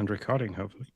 and recording, hopefully.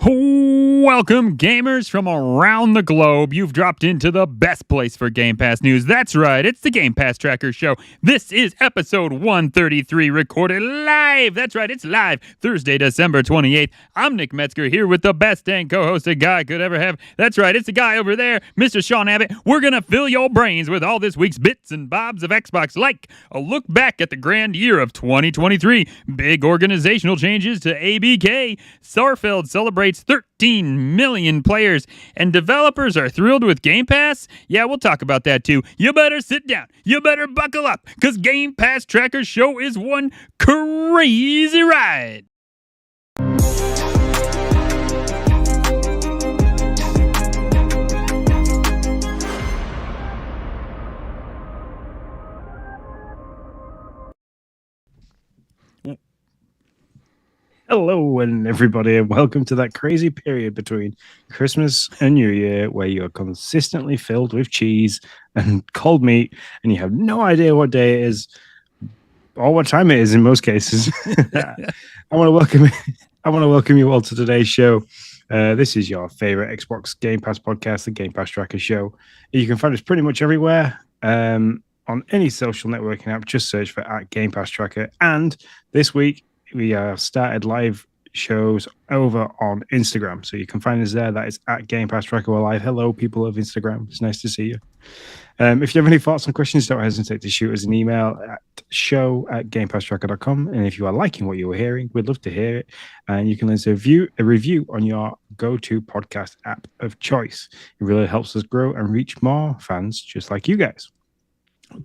Welcome, gamers from around the globe. You've dropped into the best place for Game Pass news. That's right, it's the Game Pass Tracker Show. This is episode 133, recorded live. That's right, it's live, Thursday, December 28th. I'm Nick Metzger here with the best dang co-host a guy could ever have. That's right, it's the guy over there, Mr. Sean Abbott. We're going to fill your brains with all this week's bits and bobs of Xbox, like a look back at the grand year of 2023, big organizational changes to ABK, Starfield celebrates 13 million players, and developers are thrilled with Game Pass? Yeah, we'll talk about that too. You better sit down. You better buckle up, because Game Pass Tracker Show is one crazy ride. Hello, and everybody, and welcome to that crazy period between Christmas and New Year where you're consistently filled with cheese and cold meat, and you have no idea what day it is or what time it is in most cases. I want to welcome you all to today's show. This is your favorite Xbox Game Pass podcast, the Game Pass Tracker Show. You can find us pretty much everywhere. On any social networking app, just search for @Game Pass Tracker. And this week, we started live shows over on Instagram, so you can find us there. That is @Game Pass Tracker Live. Hello, people of Instagram. It's nice to see you. If you have any thoughts and questions, don't hesitate to shoot us an email at show@gamepasstracker.com. And if you are liking what you are hearing, we'd love to hear it. And you can leave a review on your go-to podcast app of choice. It really helps us grow and reach more fans just like you guys.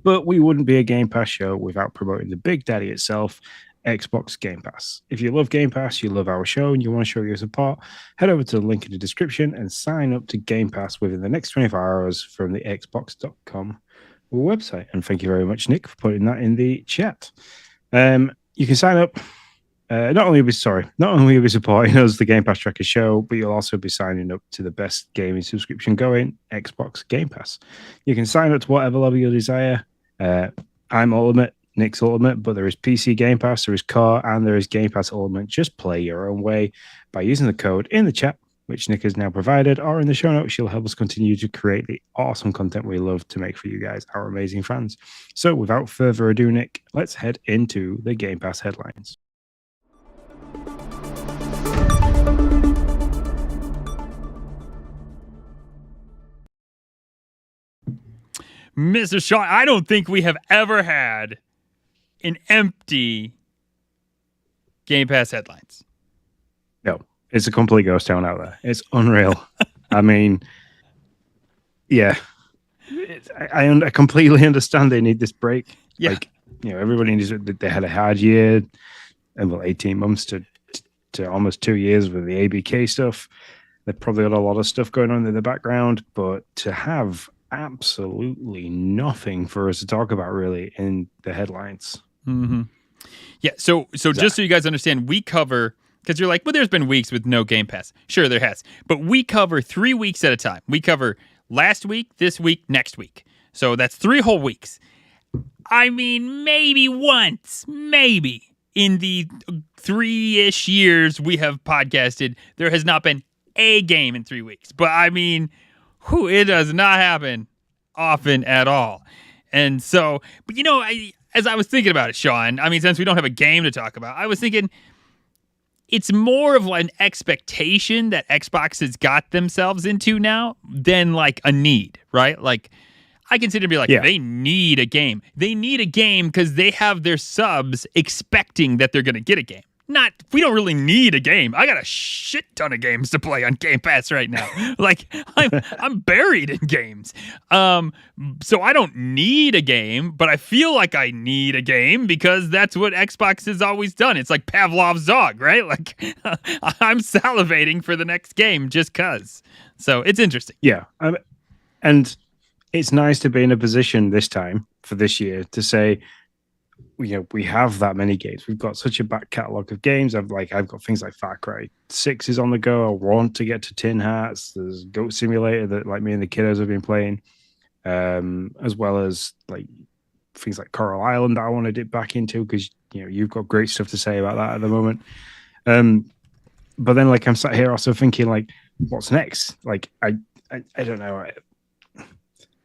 But we wouldn't be a Game Pass show without promoting the big daddy itself, Xbox Game Pass. If you love Game Pass, you love our show, and you want to show your support, head over to the link in the description and sign up to Game Pass within the next 24 hours from the Xbox.com website. And thank you very much, Nick, for putting that in the chat. You can sign up. Not only will you be supporting us, the Game Pass Tracker Show, but you'll also be signing up to the best gaming subscription going, Xbox Game Pass. You can sign up to whatever level you desire. I'm Ultimate, Nick's Ultimate, but there is PC Game Pass, there is Core, and there is Game Pass Ultimate. Just play your own way by using the code in the chat, which Nick has now provided, or in the show notes. She'll help us continue to create the awesome content we love to make for you guys, our amazing fans. So without further ado, Nick, let's head into the Game Pass headlines. Mr. Shaw, I don't think we have ever had an empty Game Pass headlines. No, it's a complete ghost town out there. It's unreal. I mean, yeah, I completely understand they need this break. Yeah. Like, everybody needs. They had a hard year, and 18 months to almost 2 years with the ABK stuff. They've probably got a lot of stuff going on in the background, but to have absolutely nothing for us to talk about really in the headlines. Mm-hmm. Yeah, so just so you guys understand, we cover, because you're like, well, there's been weeks with no Game Pass. Sure, there has. But we cover 3 weeks at a time. We cover last week, this week, next week. So that's 3 whole weeks. I mean, maybe once, in the 3-ish years we have podcasted, there has not been a game in 3 weeks. But I mean, it does not happen often at all. And so, but as I was thinking about it, Sean, I mean, since we don't have a game to talk about, I was thinking it's more of an expectation that Xbox has got themselves into now than like a need, right? Like, I consider to be like, They need a game. They need a game because they have their subs expecting that they're going to get a game. We don't really need a game. I got a shit ton of games to play on Game Pass right now. Like, I'm buried in games. So I don't need a game, but I feel like I need a game because that's what Xbox has always done. It's like Pavlov's dog, right? Like, I'm salivating for the next game just because. So it's interesting. Yeah. And it's nice to be in a position this time for this year to say, we have that many games. We've got such a back catalogue of games. I've got things like Far Cry 6 is on the go. I want to get to Tin Hats. There's Goat Simulator that me and the kiddos have been playing, as well as things like Coral Island that I want to dip back into because you've got great stuff to say about that at the moment. but then like I'm sat here also thinking like, what's next? Like I don't know.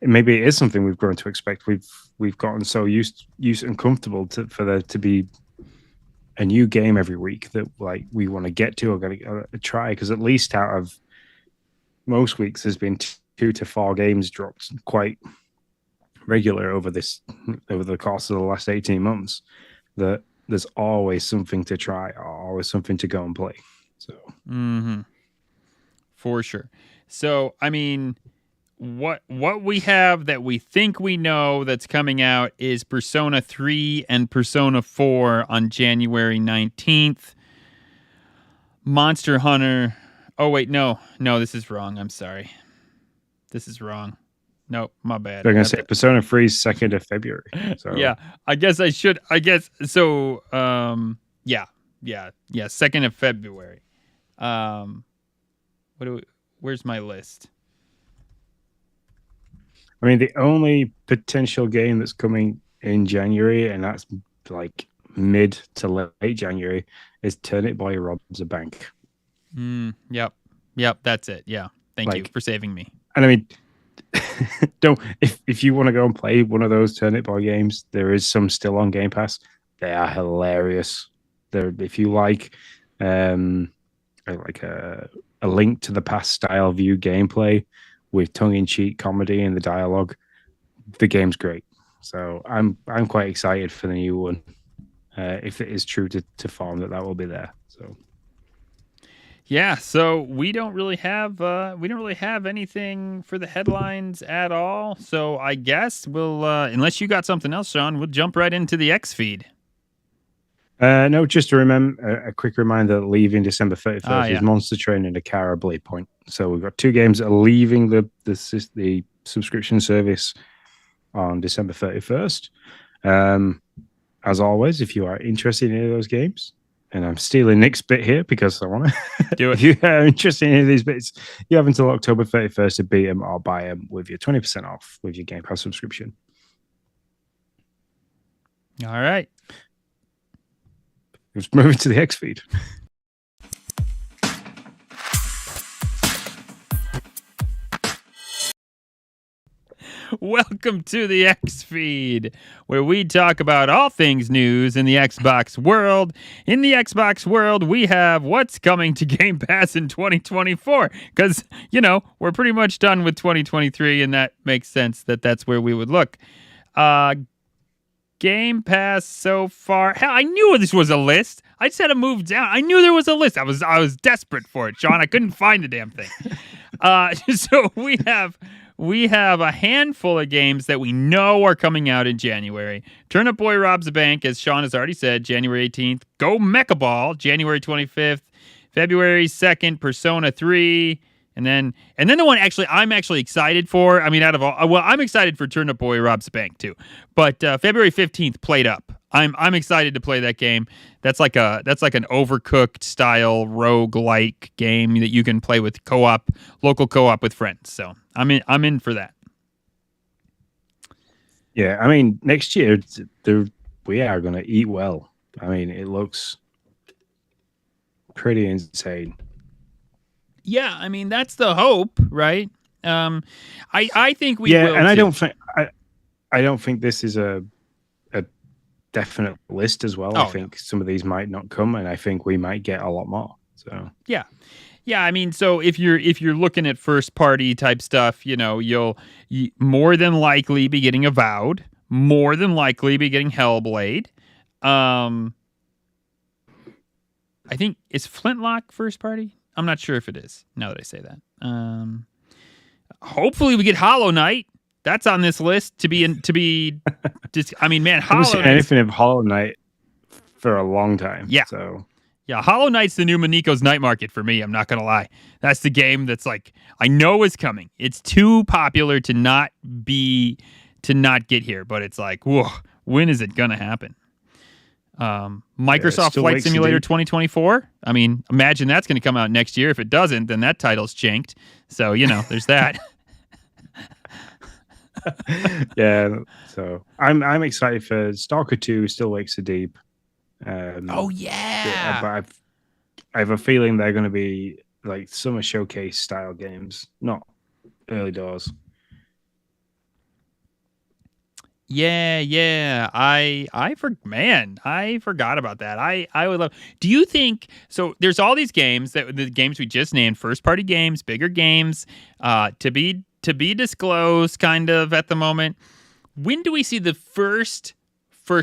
Maybe it is something we've grown to expect. We've gotten so used and comfortable for there to be a new game every week that like we want to get to or get a try, because at least out of most weeks there's been 2 to 4 games dropped quite regular over the course of the last 18 months. That there's always something to try, or always something to go and play. So for sure. So I mean, what we have that we think we know that's coming out is Persona 3 and Persona 4 on January 19th. Monster Hunter. Oh wait, no, this is wrong. I'm sorry. This is wrong. Nope, my bad. They're gonna say Persona 3's 2nd of February. So yeah, I guess I should. I guess so. Yeah, 2nd of February. Where's my list? I mean, the only potential game that's coming in January, and that's like mid to late January, is Turnip Boy Robs a Bank. Yep, that's it. Yeah, thank you for saving me. And I mean, if you want to go and play one of those Turnip Boy games, there is some still on Game Pass. They are hilarious. If you like a Link to the Past style view gameplay with tongue-in-cheek comedy in the dialogue, the game's great. So I'm quite excited for the new one. If it is true to form that will be there. So yeah, so we don't really have anything for the headlines at all. So I guess we'll unless you got something else, Sean, we'll jump right into the X feed. No, just to remember a quick reminder that leaving December 31st is Monster Train and Akara Blade Point. So we've got 2 games that are leaving the subscription service on December 31st. As always, if you are interested in any of those games, and I'm stealing Nick's bit here because I want to do it. If you are interested in any of these bits, you have until October 31st to beat them or buy them with your 20% off with your Game Pass subscription. All right. Let's move into the X feed. Welcome to the X feed, where we talk about all things news in the Xbox world. In the Xbox world, we have what's coming to Game Pass in 2024, because, we're pretty much done with 2023, and that makes sense that's where we would look. Game Pass so far. Hell, I knew this was a list. I just had to move down. I knew there was a list. I was desperate for it, Sean. I couldn't find the damn thing. So we have a handful of games that we know are coming out in January. Turnip Boy Robs a Bank, as Sean has already said, January 18th. Go Mecha Ball, January 25th. February 2nd, Persona 3. And then the one I'm actually excited for. I mean, out of all, well, I'm excited for Turnip Boy Robs a Bank too. But February 15th, Played Up. I'm excited to play that game. That's like an Overcooked style roguelike game that you can play with local co-op with friends. So I'm in for that. Yeah, I mean, next year we are going to eat well. I mean, it looks pretty insane. Yeah, I mean that's the hope, right? I think we will. And I don't think this is a definite list as well. I think some of these might not come, and I think we might get a lot more. So yeah. I mean, so if you're looking at first party type stuff, you'll more than likely be getting Avowed, more than likely be getting Hellblade. I think is Flintlock first party. I'm not sure if it is, now that I say that. Hopefully we get Hollow Knight. That's on this list to be just, I mean, man, Hollow Knight. Anything of Hollow Knight for a long time. Yeah. So yeah, Hollow Knight's the new Miniko's Night Market for me. I'm not gonna lie. That's the game that's like I know is coming. It's too popular to not get here, but it's like, whoa, when is it gonna happen? Microsoft Flight Simulator 2024. I mean, imagine that's going to come out next year. If it doesn't, then that title's janked. So, there's that. Yeah. So I'm excited for Stalker 2, Still Wakes the Deep. Oh, yeah. But I have a feeling they're going to be like summer showcase style games, not early doors. Yeah. I forgot about that. I would love. Do you think so? There's all these games the games we just named, first party games, bigger games, to be disclosed, kind of at the moment. When do we see the first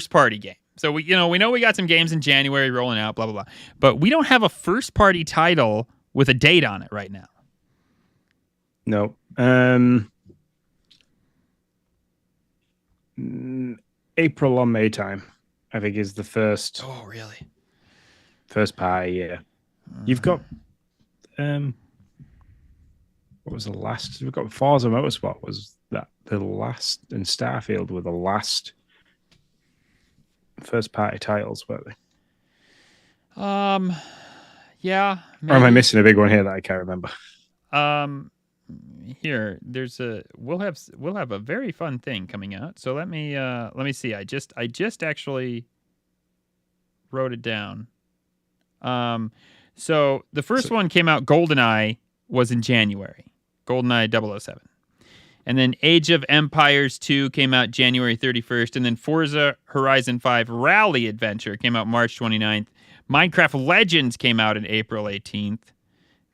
party game? So we know we got some games in January rolling out, blah blah blah, but we don't have a first party title with a date on it right now. No. April or May time, I think, is the first. Oh, really? First party, yeah. You've got what was the last? We've got Forza Motorsport. Was that the last? And Starfield were the last first party titles, weren't they? Yeah. Maybe. Or am I missing a big one here that I can't remember? Here there's we'll have a very fun thing coming out. So let me see. I just actually wrote it down. So the first one came out, GoldenEye, was in January. GoldenEye 007. And then Age of Empires 2 came out January 31st, and then Forza Horizon 5 Rally Adventure came out March 29th. Minecraft Legends came out in April 18th.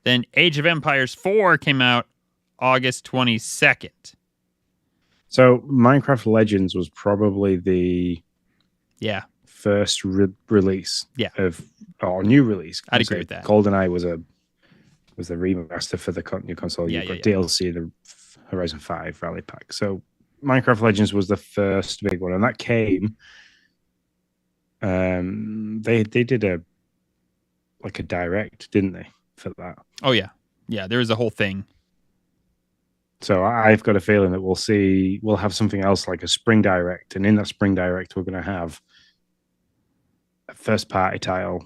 Then Age of Empires 4 came out August 22nd. So Minecraft Legends was probably the first release or new release. I'd agree with that. GoldenEye was the remaster for the new console. You've got DLC, the Horizon 5 Rally Pack. So Minecraft Legends was the first big one, and that came. They did a direct, didn't they, for that? Oh yeah. There was a whole thing. So I've got a feeling that we'll have something else like a spring direct, and in that spring direct, we're going to have a first party title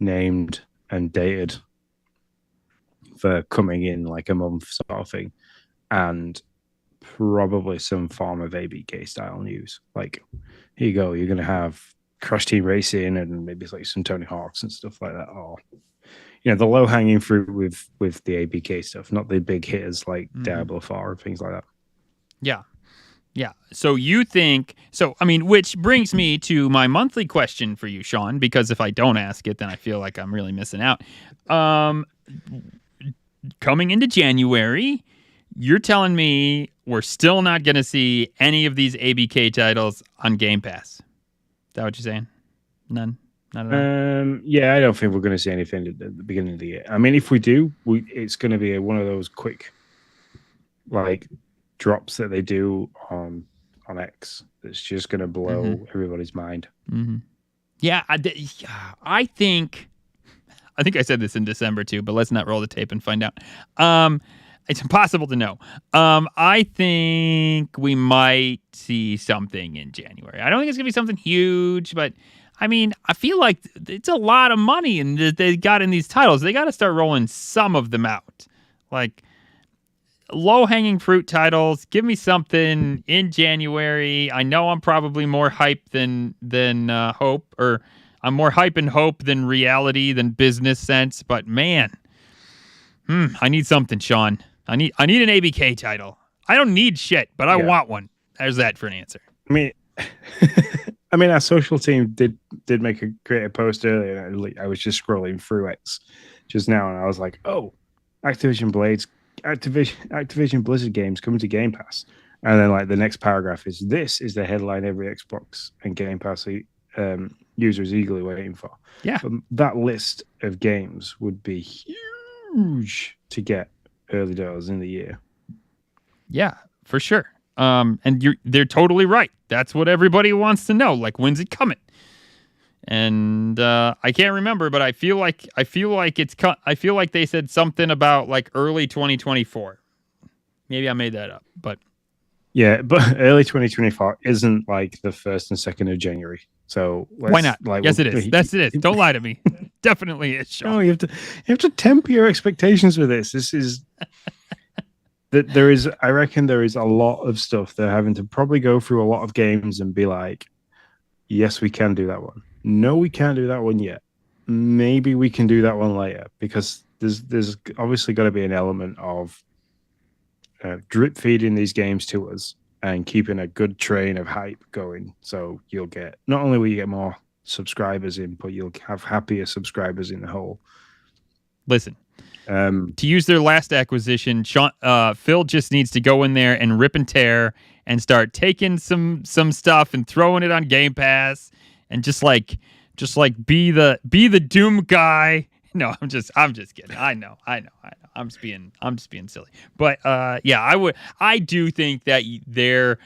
named and dated for coming in like a month sort of thing, and probably some form of ABK style news. Like, here you go, you're going to have Crash Team Racing and maybe it's like some Tony Hawks and stuff like that. Or the low hanging fruit with the ABK stuff, not the big hitters like Diablo 4 and things like that. Yeah. So you think so? I mean, which brings me to my monthly question for you, Sean. Because if I don't ask it, then I feel like I'm really missing out. Coming into January, you're telling me we're still not going to see any of these ABK titles on Game Pass. Is that what you're saying? None? Not at all? Yeah, I don't think we're going to see anything at the beginning of the year. I mean, if we do, it's going to be one of those quick, like, drops that they do on X. That's just going to blow everybody's mind. Mm-hmm. Yeah, I think I said this in December too, but let's not roll the tape and find out. It's impossible to know. I think we might see something in January. I don't think it's going to be something huge, but I mean, I feel like it's a lot of money and they got in these titles. They got to start rolling some of them out. Like low-hanging fruit titles. Give me something in January. I know I'm probably more hype than hope, or I'm more hype and hope than reality, than business sense, but man, I need something, Sean. I need an ABK title. I don't need shit, but I want one. There's that for an answer. I mean, our social team did create a post earlier. I was just scrolling through X just now, and I was like, "Oh, Activision Blizzard games coming to Game Pass." And then, like, the next paragraph is, "This is the headline every Xbox and Game Pass user is eagerly waiting for." Yeah, but that list of games would be huge to get early doors in the year. Yeah, for sure. And they're totally right. That's what everybody wants to know. Like, when's it coming? And I can't remember, but I feel like they said something about like early 2024. Maybe I made that up, but yeah, but early 2024 isn't like the 1st and 2nd of January. So why not? Like, yes, it is. It is. Don't lie to me. Definitely is. Sean. No, you have to temper your expectations with this. This is that there is. I reckon there is a lot of stuff they're having to probably go through a lot of games and be like, yes, we can do that one. No, we can't do that one yet. maybe we can do that one later, because there's obviously got to be an element of drip feeding these games to us and keeping a good train of hype going. So you'll get, not only will you get more subscribers in, but you'll have happier subscribers in the whole. Listen, to use their last acquisition, Phil just needs to go in there and rip and tear and start taking some stuff and throwing it on Game Pass and just like be the Doom guy. No, I'm just kidding. I know. I'm just being silly. But yeah, I do think that there,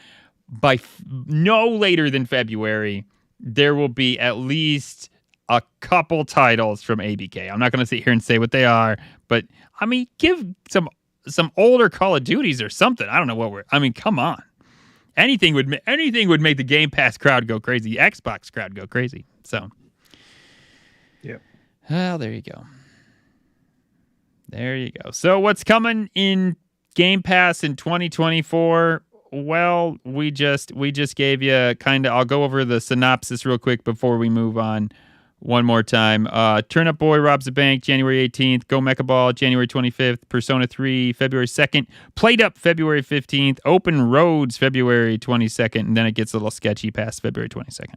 by no later than February, there will be at least a couple titles from ABK. I'm not going to sit here and say what they are, but I mean, give some older Call of Duties or something. I don't know what come on. Anything would make the Game Pass crowd go crazy, Xbox crowd go crazy. So, yeah. Well, there you go. There you go. So what's coming in Game Pass in 2024? Well, we just gave you kind of, I'll go over the synopsis real quick before we move on one more time. Turnip Boy robs a bank, January 18th. Go Mecha Ball, January 25th. Persona 3, February 2nd. Played Up, February 15th. Open Roads, February 22nd. And then it gets a little sketchy past February 22nd.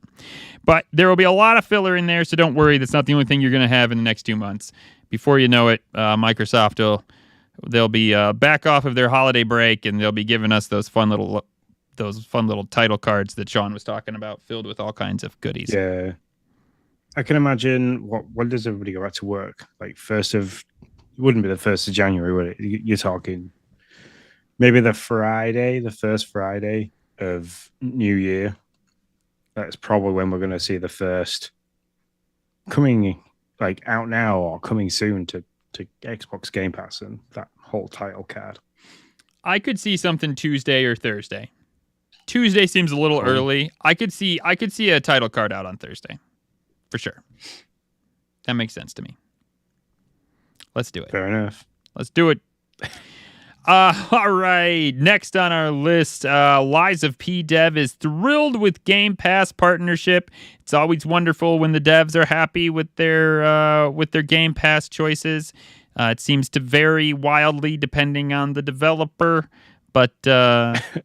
But there will be a lot of filler in there, so don't worry. That's not the only thing you're going to have in the next 2 months. Before you know it, Microsoft they'll be back off of their holiday break, and they'll be giving us those fun little title cards that Sean was talking about, filled with all kinds of goodies. Yeah, I can imagine. When does everybody go back to work? Like it wouldn't be the 1st of January, would it? You're talking maybe the first Friday of New Year. That's probably when we're going to see the first coming, like, out now or coming soon to Xbox Game Pass and that whole title card. I could see something Tuesday or Thursday. Tuesday seems a little early. I could see a title card out on Thursday, for sure. That makes sense to me. Let's do it. Fair enough. Let's do it. All right. Next on our list, Lies of P Dev is thrilled with Game Pass partnership. It's always wonderful when the devs are happy with their Game Pass choices. It seems to vary wildly depending on the developer, but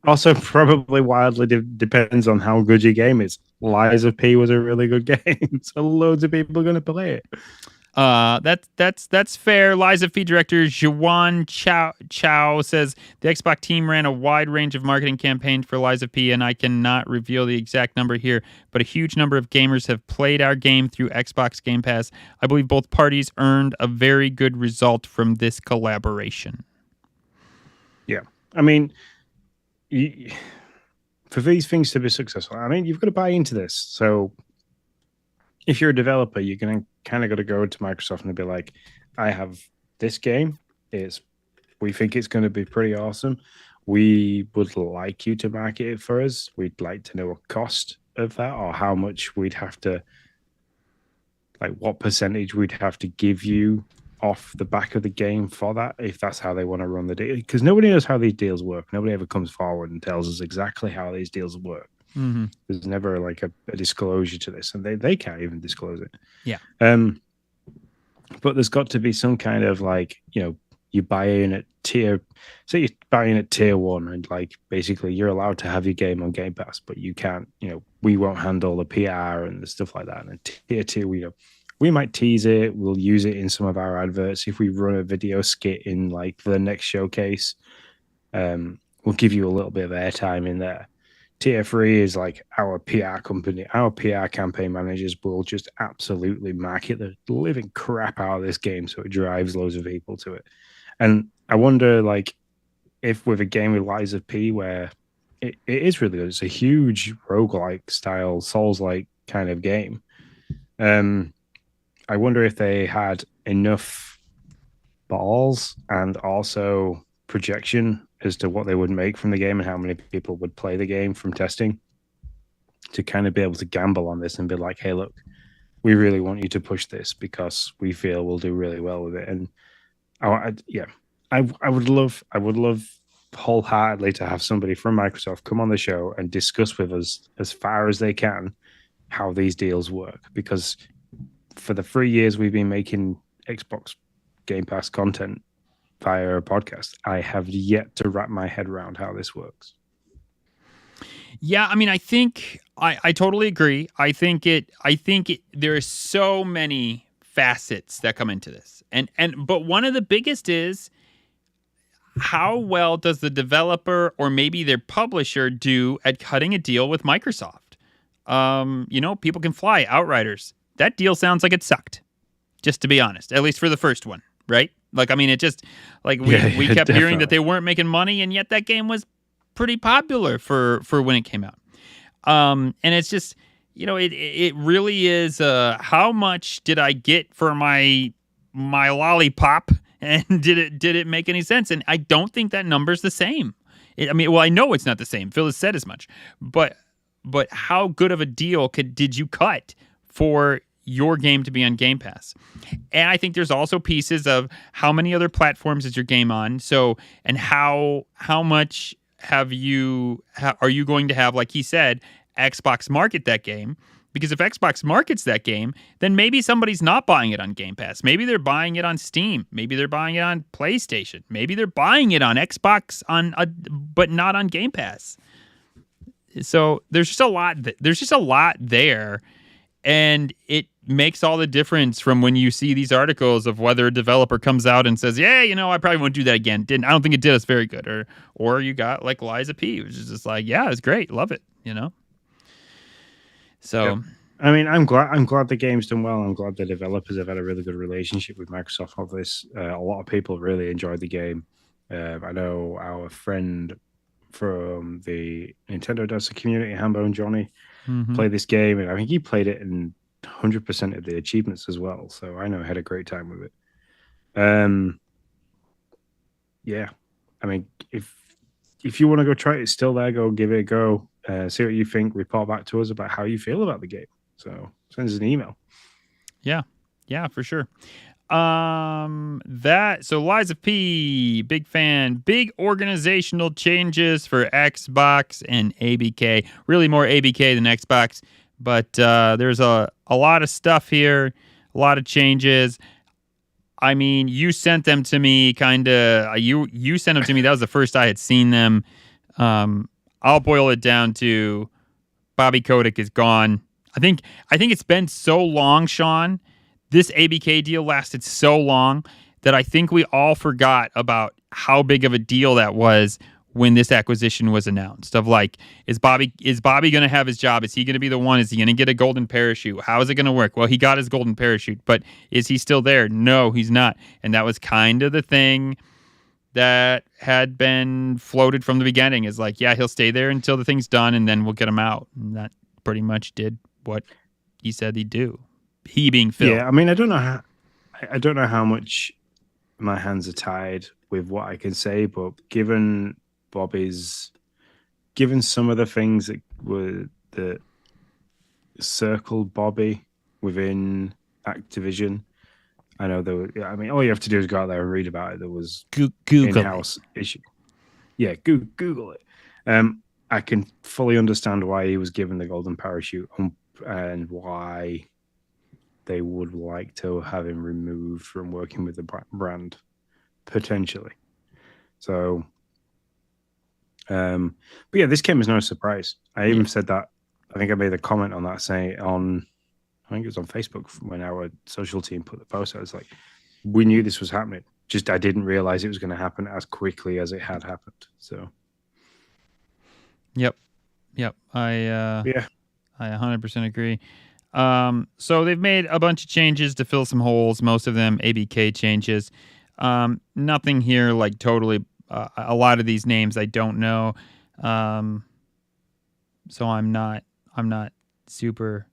also probably wildly depends on how good your game is. Lies of P was a really good game, so loads of people are going to play it. That's fair. Lies of P director Juan Chow says the Xbox team ran a wide range of marketing campaigns for Lies of P, and I cannot reveal the exact number here, but a huge number of gamers have played our game through Xbox Game Pass. I believe both parties earned a very good result from this collaboration. Yeah, I mean, for these things to be successful, I mean, you've got to buy into this. So if you're a developer, you're going to kind of got to go to Microsoft and be like, I have this game. We think it's going to be pretty awesome. We would like you to market it for us. We'd like to know a cost of that, or how much we'd have to, like, what percentage we'd have to give you off the back of the game for that, if that's how they want to run the deal. Because nobody knows how these deals work. Nobody ever comes forward and tells us exactly how these deals work. Mm-hmm. There's never like a disclosure to this, and they can't even disclose it. Yeah. But there's got to be some kind of, like, you buy in at tier 1, and, like, basically you're allowed to have your game on Game Pass, but you can't, we won't handle the PR and the stuff like that. And tier 2, we might tease it. We'll use it in some of our adverts. If we run a video skit in, like, the next showcase, we'll give you a little bit of airtime in there. Tier 3 is like our PR company. Our PR campaign managers will just absolutely market the living crap out of this game, so it drives loads of people to it. And I wonder, like, if with a game with Lies of P, where it is really good, it's a huge roguelike style, Souls-like kind of game. I wonder if they had enough balls and also projection as to what they would make from the game and how many people would play the game from testing, to kind of be able to gamble on this and be like, hey, look, we really want you to push this because we feel we'll do really well with it. And I would love wholeheartedly to have somebody from Microsoft come on the show and discuss with us as far as they can how these deals work, because for the 3 years we've been making Xbox Game Pass content via a podcast, I have yet to wrap my head around how this works. Yeah, I mean, I think I totally agree. I think there are so many facets that come into this, but one of the biggest is how well does the developer or maybe their publisher do at cutting a deal with Microsoft? People Can Fly, Outriders. That deal sounds like it sucked, just to be honest, at least for the first one, right? Like, I mean, it just, like, we kept hearing that they weren't making money, and yet that game was pretty popular for when it came out. And it's just, it really is, how much did I get for my lollipop, and did it make any sense? And I don't think that number's the same. I know it's not the same. Phil has said as much, but how good of a deal did you cut for your game to be on Game Pass? And I think there's also pieces of how many other platforms is your game on. So, and how much are you going to have, like he said, Xbox market that game? Because if Xbox markets that game, then maybe somebody's not buying it on Game Pass. Maybe they're buying it on Steam. Maybe they're buying it on PlayStation. Maybe they're buying it on Xbox but not on Game Pass. So there's just a lot. There's just a lot there, and it makes all the difference from when you see these articles of whether a developer comes out and says, "Yeah, I probably won't do that again." I don't think it did us very good, or you got like Liza P, which is just like, "Yeah, it's great, love it," So, yeah. I mean, I'm glad the game's done well. I'm glad the developers have had a really good relationship with Microsoft on this. A lot of people really enjoyed the game. I know our friend from the Nintendo Does community, Hambo Johnny, played this game, and I think he played it in 100% of the achievements as well. So I know he had a great time with it. Yeah, I mean, if you want to go try it, it's still there. Go give it a go. See what you think. Report back to us about how you feel about the game. So send us an email. Yeah, for sure. So Liza P, big fan, big organizational changes for Xbox and ABK. Really more ABK than Xbox, but there's a lot of stuff here, a lot of changes. I mean, you sent them to me, you sent them to me. That was the first I had seen them. I'll boil it down to Bobby Kotick is gone. I think it's been so long, Sean. This ABK deal lasted so long that I think we all forgot about how big of a deal that was when this acquisition was announced. Of like, is Bobby going to have his job? Is he going to be the one? Is he going to get a golden parachute? How is it going to work? Well, he got his golden parachute, but is he still there? No, he's not. And that was kind of the thing that had been floated from the beginning, is like, yeah, he'll stay there until the thing's done, and then we'll get him out. And that pretty much did what he said he'd do. He being Phil. Yeah, I mean, I don't know how much my hands are tied with what I can say, but given some of the things that circled Bobby within Activision, I know all you have to do is go out there and read about it. There was Google in-house issue. Yeah, Google it. I can fully understand why he was given the golden parachute and why they would like to have him removed from working with the brand, potentially. So, but yeah, this came as no surprise. I even said that. I think I made a comment on that, I think it was on Facebook when our social team put the post out. It's like, we knew this was happening. Just I didn't realize it was going to happen as quickly as it had happened. So, Yep. I 100% agree. So they've made a bunch of changes to fill some holes, most of them ABK changes. Nothing here like totally, a lot of these names I don't know. So I'm not super.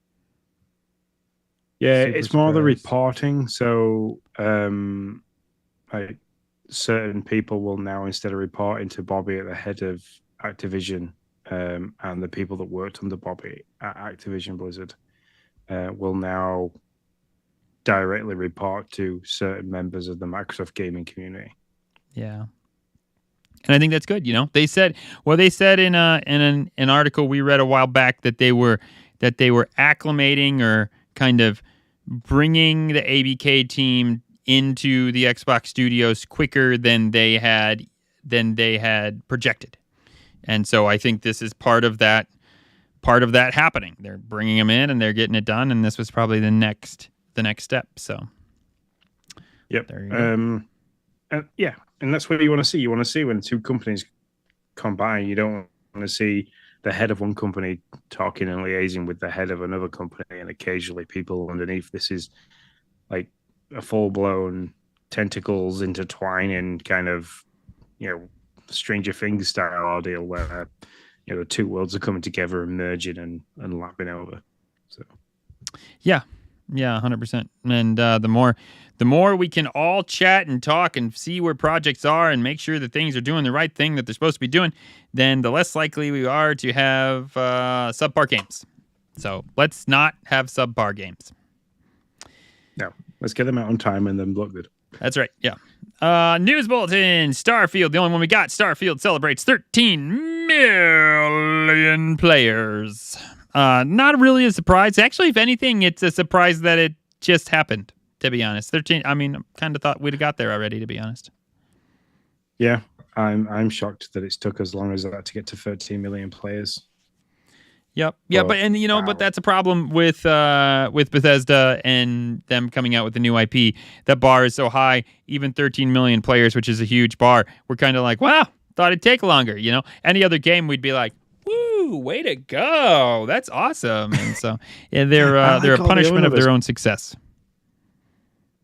Yeah, super it's more the surprised. reporting. So, like certain people will now, instead of reporting to Bobby at the head of Activision, and the people that worked under Bobby at Activision Blizzard, will now directly report to certain members of the Microsoft gaming community. Yeah. And I think that's good. They said in an article we read a while back that they were acclimating or kind of bringing the ABK team into the Xbox studios quicker than they had projected. And so I think this is part of that happening. They're bringing them in and they're getting it done, and this was probably the next step. So yep. There you go. Yeah, and that's what you want to see. You want to see when two companies combine. You don't want to see the head of one company talking and liaising with the head of another company, and occasionally people underneath. This is like a full-blown tentacles intertwining kind of, Stranger Things style ordeal where the two worlds are coming together and merging and lapping over. So yeah, 100%. And the more we can all chat and talk and see where projects are and make sure that things are doing the right thing that they're supposed to be doing, then the less likely we are to have subpar games. So let's not have subpar games. No, let's get them out on time and then look good. That's right. Yeah. News bulletin. Starfield, the only one we got. Starfield celebrates 13 million players. Not really a surprise. Actually, if anything, it's a surprise that it just happened, to be honest. 13. I mean, kind of thought we'd have got there already, to be honest. Yeah, I'm shocked that it's took as long as that to get to 13 million players. Yep. Yeah, but that's a problem with Bethesda and them coming out with the new IP. That bar is so high, even 13 million players, which is a huge bar. We're kind of like, wow, thought it'd take longer. Any other game we'd be like, woo, way to go, that's awesome. And so they're a punishment of their own success.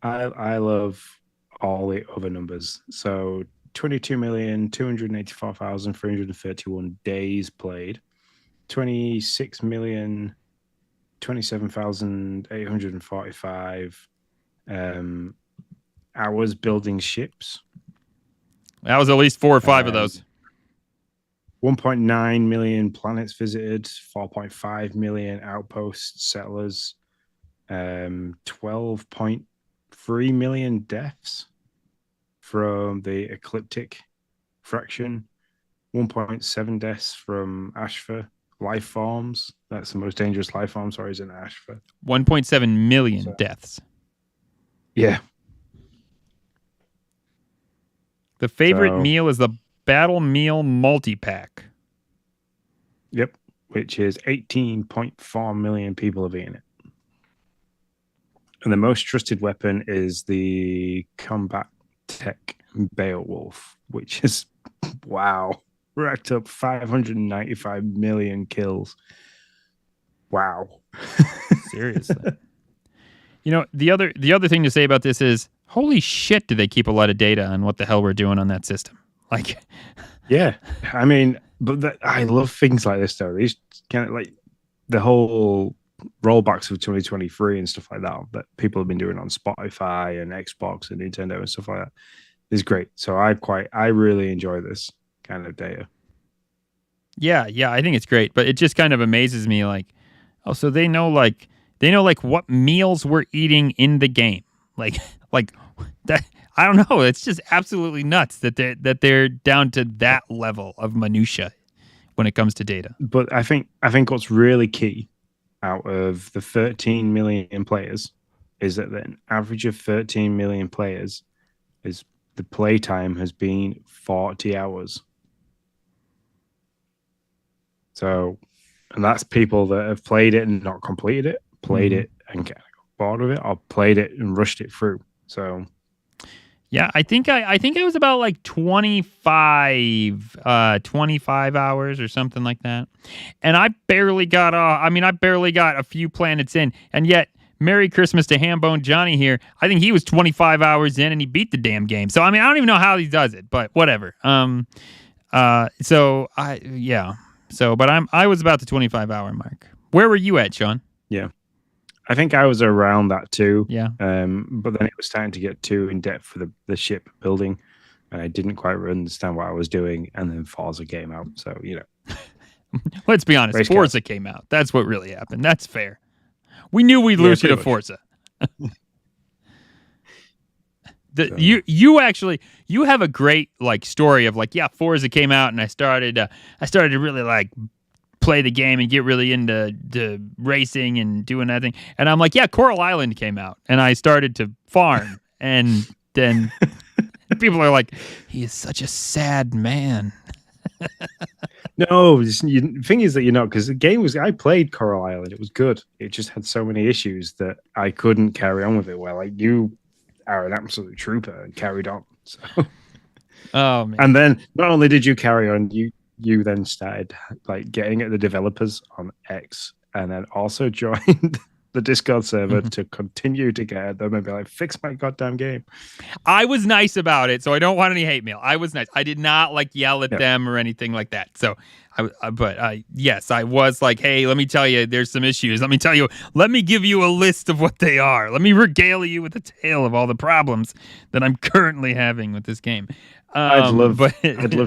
I love all the other numbers. So 22,284,331 days played. 26,027,845 hours building ships. That was at least 4 or 5 of those. 1.9 million planets visited, 4.5 million outposts, settlers, 12.3 million deaths from the ecliptic fraction, 1.7 deaths from Ashfa. Life forms. That's the most dangerous life form. Sorry, is in Ashford. 1.7 million deaths. Yeah. The favorite meal is the Battle Meal Multi-Pack. Yep. Which is 18.4 million people have eaten it. And the most trusted weapon is the Combat Tech Beowulf, which is, wow, racked up 595 million kills. Wow. Seriously. The other thing to say about this is, holy shit, do they keep a lot of data on what the hell we're doing on that system? Like, yeah, I mean, but I love things like this though. These kind of like the whole rollbacks of 2023 and stuff like that people have been doing on Spotify and Xbox and Nintendo and stuff like that is great. So I really enjoy this kind of data. Yeah, I think it's great, but it just kind of amazes me, like, oh, so they know what meals we're eating in the game, like that. I don't know. It's just absolutely nuts that they're down to that level of minutia when it comes to data. But I think what's really key out of the 13 million players is that an average of 13 million players is the playtime has been 40 hours. So, and that's people that have played it and not completed it, played it and got bored of it, or played it and rushed it through. So, yeah, I think I was about like 25 hours or something like that. And I barely got a few planets in, and yet Merry Christmas to Hambone Johnny here. I think he was 25 hours in and he beat the damn game. So I mean, I don't even know how he does it, but whatever. But I was about the 25-hour mark. Where were you at, Sean? Yeah. I think I was around that too. Yeah. But then it was starting to get too in depth for the ship building, and I didn't quite understand what I was doing. And then Forza came out, so Let's be honest. Forza came out. That's what really happened. That's fair. We knew we'd lose you to Forza. You have a great like story of like, yeah, Forza came out and I started to really like play the game and get really into racing and doing that thing. And I'm like, yeah, Coral Island came out, and I started to farm, and then people are like, he is such a sad man. No, the thing is that you're not, because the game was. I played Coral Island. It was good. It just had so many issues that I couldn't carry on with it. Well, like you are an absolute trooper and carried on. So. Oh man! And then not only did you carry on, you then started like getting at the developers on X, and then also joined the Discord server to continue to get at them and be like, fix my goddamn game. I was nice about it, so I don't want any hate mail. I was nice. I did not like yell at them or anything like that. So, yes, I was like, hey, let me tell you, there's some issues. Let me give you a list of what they are. Let me regale you with a tale of all the problems that I'm currently having with this game. I'd love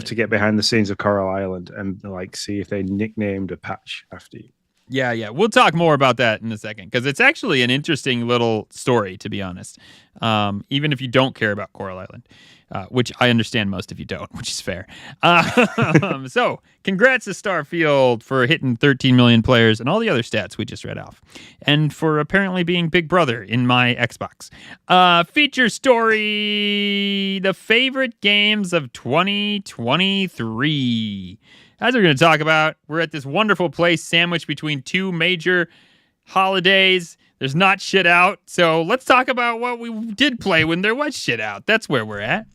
to get behind the scenes of Coral Island and like see if they nicknamed a patch after you. Yeah. We'll talk more about that in a second, because it's actually an interesting little story, to be honest. Even if you don't care about Coral Island, which I understand most of you don't, which is fair. So, congrats to Starfield for hitting 13 million players and all the other stats we just read off, and for apparently being Big Brother in my Xbox. Feature story: the favorite games of 2023. As we're going to talk about, we're at this wonderful place sandwiched between two major holidays. There's not shit out, so let's talk about what we did play when there was shit out. That's where we're at.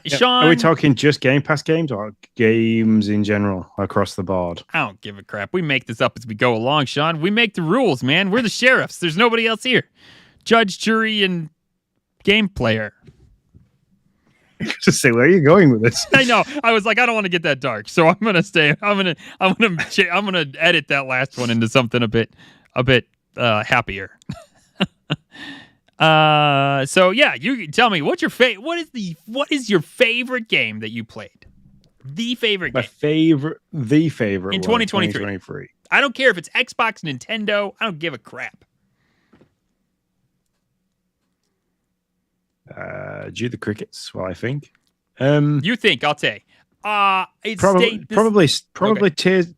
Sean, are we talking just Game Pass games or games in general across the board? I don't give a crap. We make this up as we go along, Sean. We make the rules, man. We're the sheriffs. There's nobody else here. Judge, jury, and game player. Just say, where are you going with this? I know. I was like, I don't want to get that dark, so I'm gonna stay. I'm gonna edit that last one into something a bit happier. So yeah, you tell me what's your what is your favorite game that you played? The favorite game. The favorite in 2023. I don't care if it's Xbox, Nintendo. I don't give a crap. Do the crickets? Well, I think. You think? I'll take. Probably Tears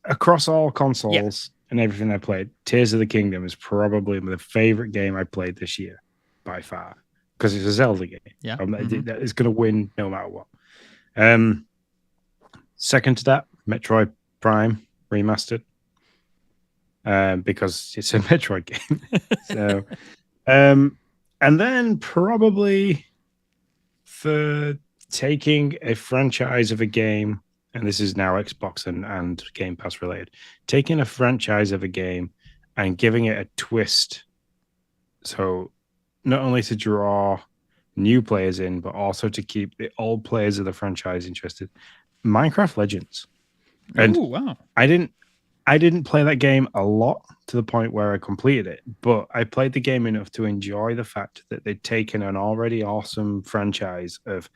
across all consoles and everything I played. Tears of the Kingdom is probably the favorite game I played this year by far, because it's a Zelda game. Yeah, it's going to win no matter what. Second to that, Metroid Prime Remastered, because it's a Metroid game. So, and then probably for taking a franchise of a game, and this is now Xbox and Game Pass related, taking a franchise of a game and giving it a twist. So not only to draw new players in, but also to keep the old players of the franchise interested. Minecraft Legends. And ooh, wow. I didn't play that game a lot to the point where I completed it, but I played the game enough to enjoy the fact that they'd taken an already awesome franchise of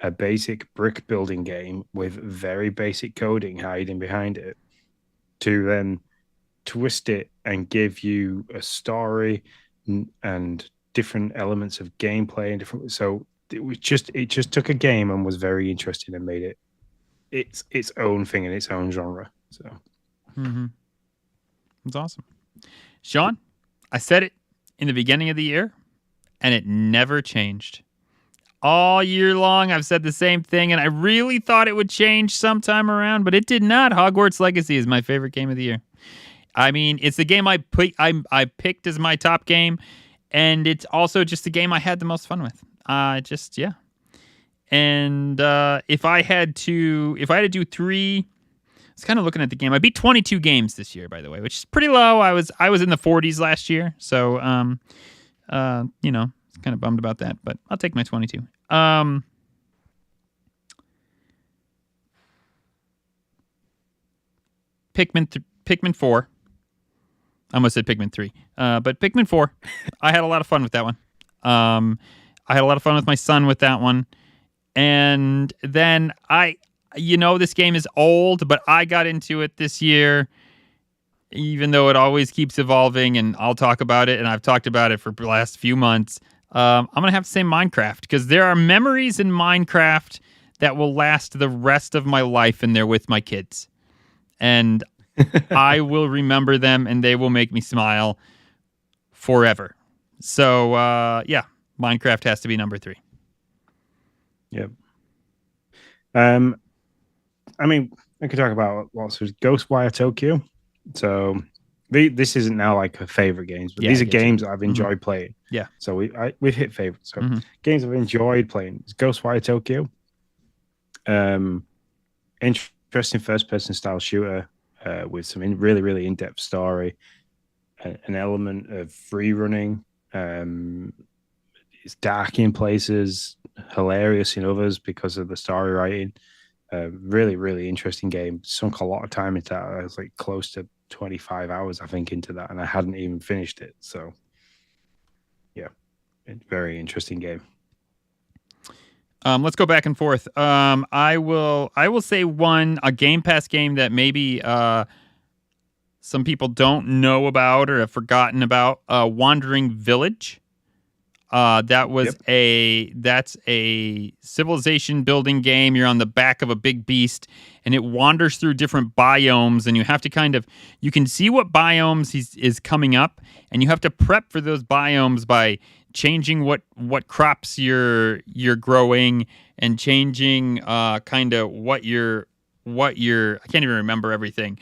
a basic brick building game with very basic coding hiding behind it to then twist it and give you a story and different elements of gameplay and different. So it just took a game and was very interesting and made it its own thing in its own genre. So. Mm-hmm. That's awesome. Sean, I said it in the beginning of the year, and it never changed. All year long, I've said the same thing, and I really thought it would change sometime around, but it did not. Hogwarts Legacy is my favorite game of the year. I mean, it's the game I picked as my top game, and it's also just the game I had the most fun with. Yeah. And if I had to do three, I was kind of looking at the game. I beat 22 games this year, by the way, which is pretty low. I was in the 40s last year, so kind of bummed about that, but I'll take my 22. Pikmin 4. I almost said Pikmin 3. But Pikmin 4. I had a lot of fun with that one. I had a lot of fun with my son with that one. And then this game is old, but I got into it this year, even though it always keeps evolving, and I'll talk about it, and I've talked about it for the last few months. I'm going to have to say Minecraft, because there are memories in Minecraft that will last the rest of my life, and they're with my kids. and I will remember them, and they will make me smile forever. So, yeah, Minecraft has to be number 3. Yep. I mean, I could talk about lots of Ghostwire Tokyo. So this isn't now like her favorite games, but these are games that I've enjoyed playing. Yeah. So we've hit favorites. So games I've enjoyed playing is Ghostwire Tokyo. Interesting first-person style shooter with some really, really in-depth story, an element of free running. It's dark in places, hilarious in others because of the story writing. Really, really interesting game. Sunk a lot of time into that. I was like close to 25 hours, I think, into that, and I hadn't even finished it. So, yeah, very interesting game. Let's go back and forth. I will say a Game Pass game that maybe some people don't know about or have forgotten about. Wandering Village. That's a civilization building game. You're on the back of a big beast, and it wanders through different biomes, and you have to you can see what biomes is coming up, and you have to prep for those biomes by changing what crops you're growing and changing kind of what you're I can't even remember everything,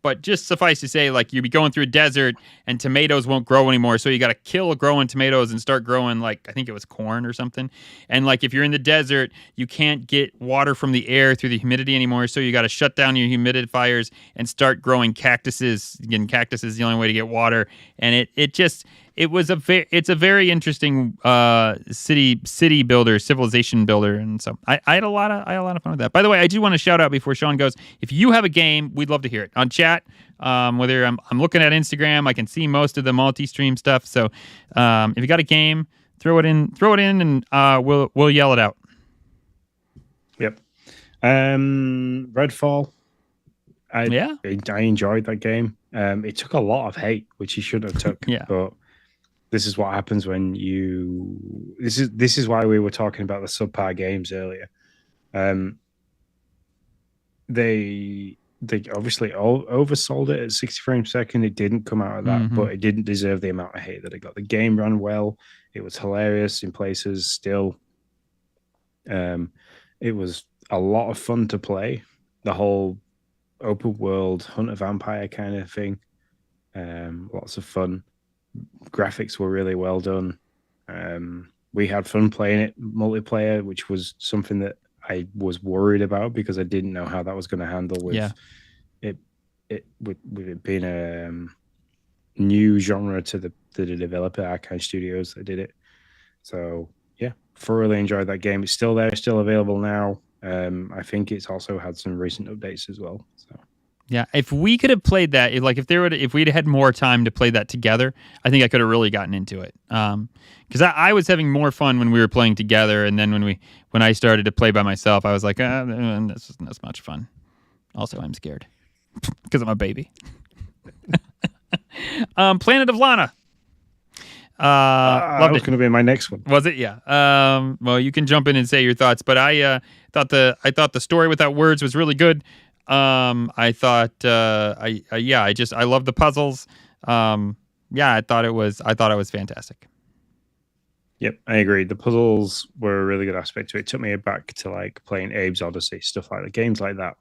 but just suffice to say, like, you'd be going through a desert and tomatoes won't grow anymore. So you got to kill growing tomatoes and start growing, like, I think it was corn or something. And like, if you're in the desert, you can't get water from the air through the humidity anymore. So you got to shut down your humidifiers and start growing cactuses. Again, cactus is the only way to get water. And it's a very interesting city builder, civilization builder, and so I had a lot of fun with that. By the way, I do want to shout out before Sean goes. If you have a game, we'd love to hear it on chat. Whether I'm looking at Instagram, I can see most of the multi-stream stuff. So if you got a game, throw it in, and we'll yell it out. Yep. Redfall. I enjoyed that game. It took a lot of hate, which you should have took. Yeah. But this is what happens when this is why we were talking about the subpar games earlier. They obviously oversold it at 60 frames a second. It didn't come out of that, but it didn't deserve the amount of hate that it got. The game ran well. It was hilarious in places still. It was a lot of fun to play. The whole open world hunt a vampire kind of thing. Lots of fun. Graphics were really well done. We had fun playing it multiplayer, which was something that I was worried about because I didn't know how that was going to handle with it being a new genre to the developer, Arcane Studios, that did it. So yeah, thoroughly enjoyed that game. It's still there, still available now. I think it's also had some recent updates as well. So. Yeah, if we could have played that, if we'd had more time to play that together, I think I could have really gotten into it. Because I was having more fun when we were playing together, and then when I started to play by myself, I was like, this isn't as much fun. Also, I'm scared because I'm a baby. Planet of Lana. That was going to be my next one. Was it? Yeah. Well, you can jump in and say your thoughts, but I thought the story without words was really good. I thought, I love the puzzles. I thought it was fantastic. Yep, I agree. The puzzles were a really good aspect to it. It took me back to like playing Abe's Odyssey, stuff like that. Games like that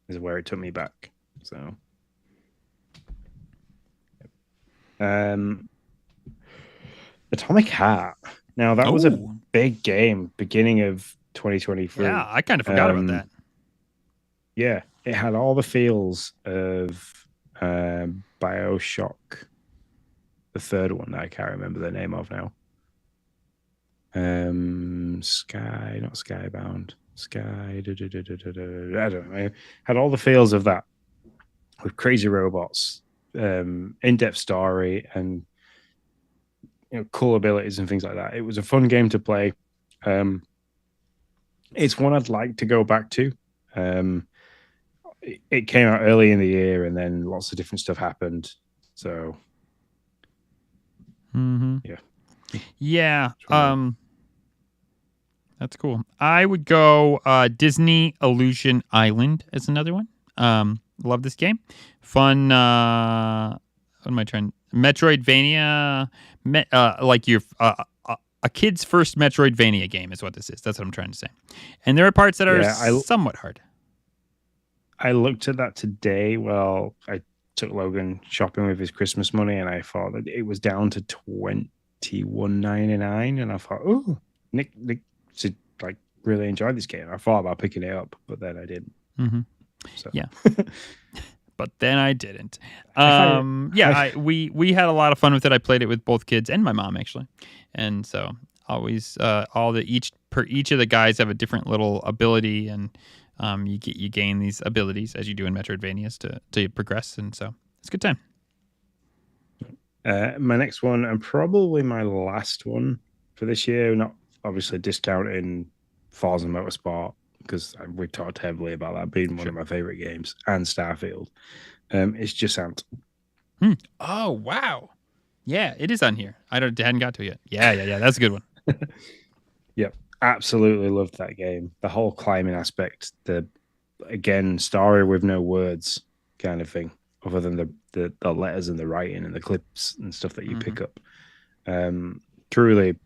is where it took me back. So, Atomic Heart. Now that was a big game, beginning of 2023. Yeah, I kind of forgot about that. Yeah, it had all the feels of BioShock, the third one that I can't remember the name of now. Not Skybound. I don't know. Had all the feels of that with crazy robots, in-depth story, and cool abilities and things like that. It was a fun game to play. It's one I'd like to go back to. It came out early in the year, and then lots of different stuff happened. So, yeah. That's cool. I would go Disney Illusion Island as another one. Love this game. Fun. What am I trying? Metroidvania. Like your a kid's first Metroidvania game is what this is. That's what I'm trying to say. And there are parts that are somewhat hard. I looked at that today. Well, I took Logan shopping with his Christmas money, and I thought that it was down to $21.99, and I thought, oh, Nick should like really enjoy this game. I thought about picking it up, but then I didn't. Mm-hmm. So. Yeah. But then I didn't. We had a lot of fun with it. I played it with both kids and my mom actually, and so always each of the guys have a different little ability, and you gain these abilities as you do in Metroidvanias to progress, and so it's a good time. My next one, and probably my last one for this year, not obviously discounting Forza Motorsport, because we've talked heavily about that being one of my favorite games, and Starfield. It's Just Ant. Oh wow, yeah, it is on here. Hadn't got to it yet. Yeah. That's a good one. Yep, absolutely loved that game. The whole climbing aspect, the story with no words kind of thing, other than the letters and the writing and the clips and stuff that you pick up. Truly,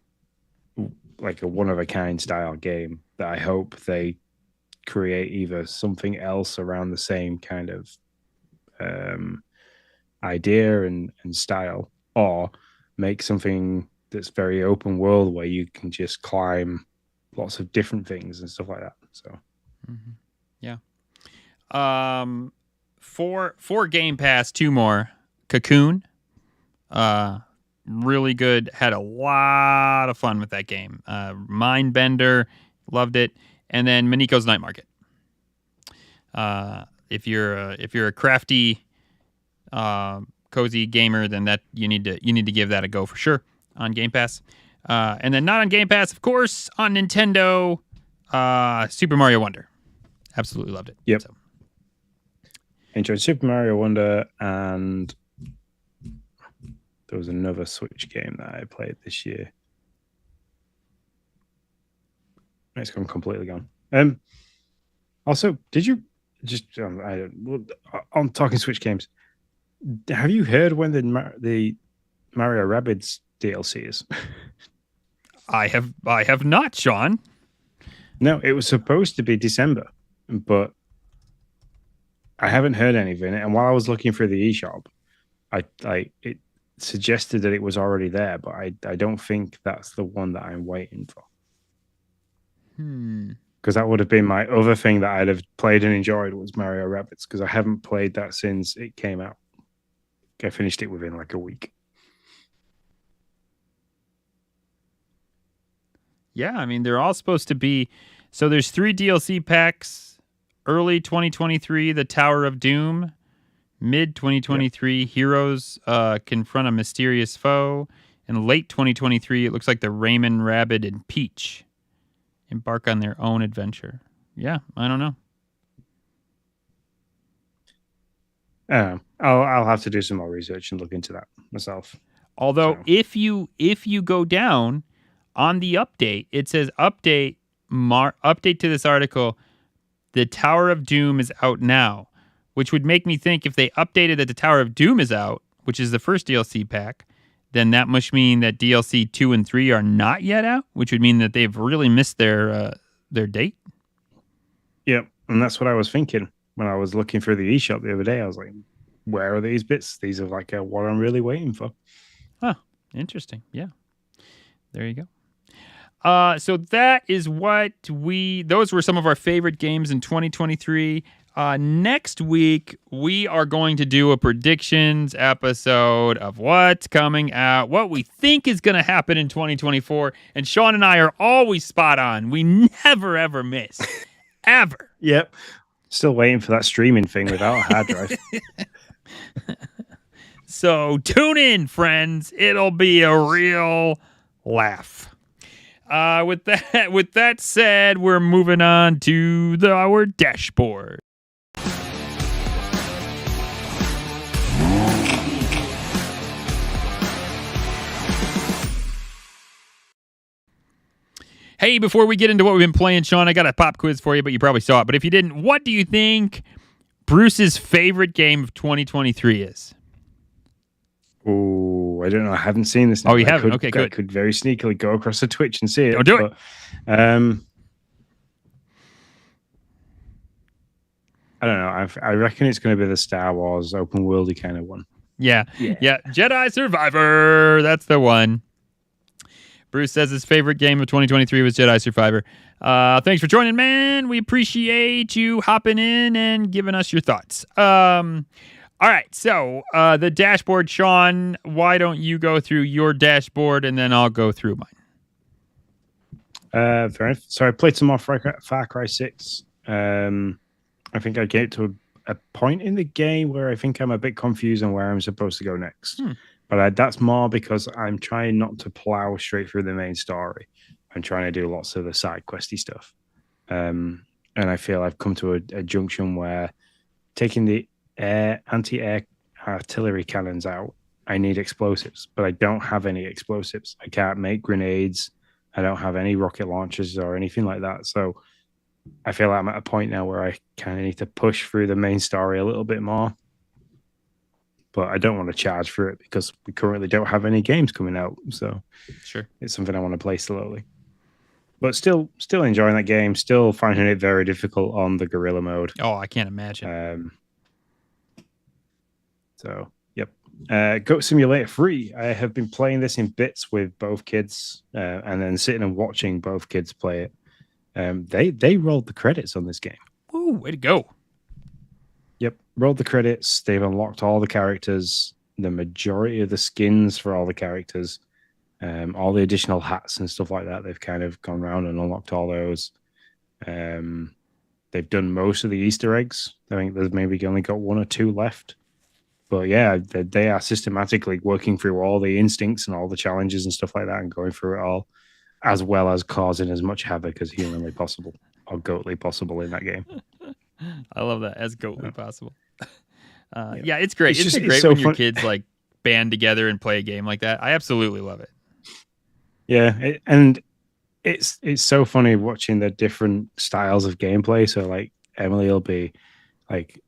like a one of a kind style game that I hope they create either something else around the same kind of idea and style, or make something that's very open world where you can just climb lots of different things and stuff like that. So yeah. For Game Pass, 2 more. Cocoon, really good. Had a lot of fun with that game. Mindbender, loved it. And then Miniko's Night Market. If you're a crafty, cozy gamer, then that you need to give that a go for sure on Game Pass. And then not on Game Pass, of course, on Nintendo, Super Mario Wonder. Absolutely loved it. Yep. So. Enjoyed Super Mario Wonder, and there was another Switch game that I played this year. It's gone completely gone. Also, did you just on talking Switch games? Have you heard when the Mario Rabbids DLC is? I have not, Sean. No, it was supposed to be December, but I haven't heard anything. And while I was looking for the eShop, it suggested that it was already there, but I don't think that's the one that I'm waiting for. Because that would have been my other thing that I'd have played and enjoyed was Mario Rabbids, because I haven't played that since it came out. I finished it within like a week. Yeah, I mean, they're all supposed to be... So there's 3 DLC packs. Early 2023, The Tower of Doom. Mid 2023, Heroes confront a mysterious foe. And late 2023, it looks like the Rayman, Rabid, and Peach embark on their own adventure. Yeah, I don't know. I'll have to do some more research and look into that myself. Although, if you go down on the update, it says update to this article. The Tower of Doom is out now, which would make me think if they updated that the Tower of Doom is out, which is the first DLC pack, then that must mean that DLC 2 and 3 are not yet out, which would mean that they've really missed their date. Yep, and that's what I was thinking when I was looking through the eShop the other day. I was like, where are these bits? These are like what I'm really waiting for. Huh, interesting. Yeah, there you go. So that is those were some of our favorite games in 2023. Next week, we are going to do a predictions episode of what's coming out, what we think is going to happen in 2024. And Sean and I are always spot on. We never, ever miss. Ever. Yep. Still waiting for that streaming thing without a hard drive. So tune in, friends. It'll be a real laugh. With that said, we're moving on to our dashboard. Hey, before we get into what we've been playing, Sean, I got a pop quiz for you, but you probably saw it. But if you didn't, what do you think Bruce's favorite game of 2023 is. Oh, I don't know. I haven't seen this. Oh, you haven't? Okay, I good. could very sneakily go across the Twitch and see it. Don't do it. I don't know. I reckon it's going to be the Star Wars open worldy kind of one. Yeah. Jedi Survivor. That's the one. Bruce says his favorite game of 2023 was Jedi Survivor. Thanks for joining, man. We appreciate you hopping in and giving us your thoughts. All right. So the dashboard, Sean, why don't you go through your dashboard and then I'll go through mine. Fair enough. So I played some more Far Cry 6. I think I get to a point in the game where I think I'm a bit confused on where I'm supposed to go next. But that's more because I'm trying not to plow straight through the main story. I'm trying to do lots of the side questy stuff. And I feel I've come to a junction where taking the anti-air artillery cannons out, I need explosives, but I don't have any explosives. I can't make grenades. I don't have any rocket launchers or anything like that. So I feel like I'm at a point now where I kind of need to push through the main story a little bit more. But I don't want to charge for it because we currently don't have any games coming out. So sure, it's something I want to play slowly. But still enjoying that game. Still finding it very difficult on the guerrilla mode. Oh, I can't imagine. So, yep. Goat Simulator 3. I have been playing this in bits with both kids and then sitting and watching both kids play it. They rolled the credits on this game. Woo, way to go. Yep, rolled the credits. They've unlocked all the characters, the majority of the skins for all the characters, all the additional hats and stuff like that. They've kind of gone around and unlocked all those. They've done most of the Easter eggs. I think there's maybe only got one or two left. But yeah, they are systematically working through all the instincts and all the challenges and stuff like that and going through it all, as well as causing as much havoc as humanly possible or goatly possible in that game. I love that, as goatly possible. Yeah, it's great. It's great so when your kids like band together and play a game like that. I absolutely love it. Yeah, and it's so funny watching the different styles of gameplay. So like Emily will be like,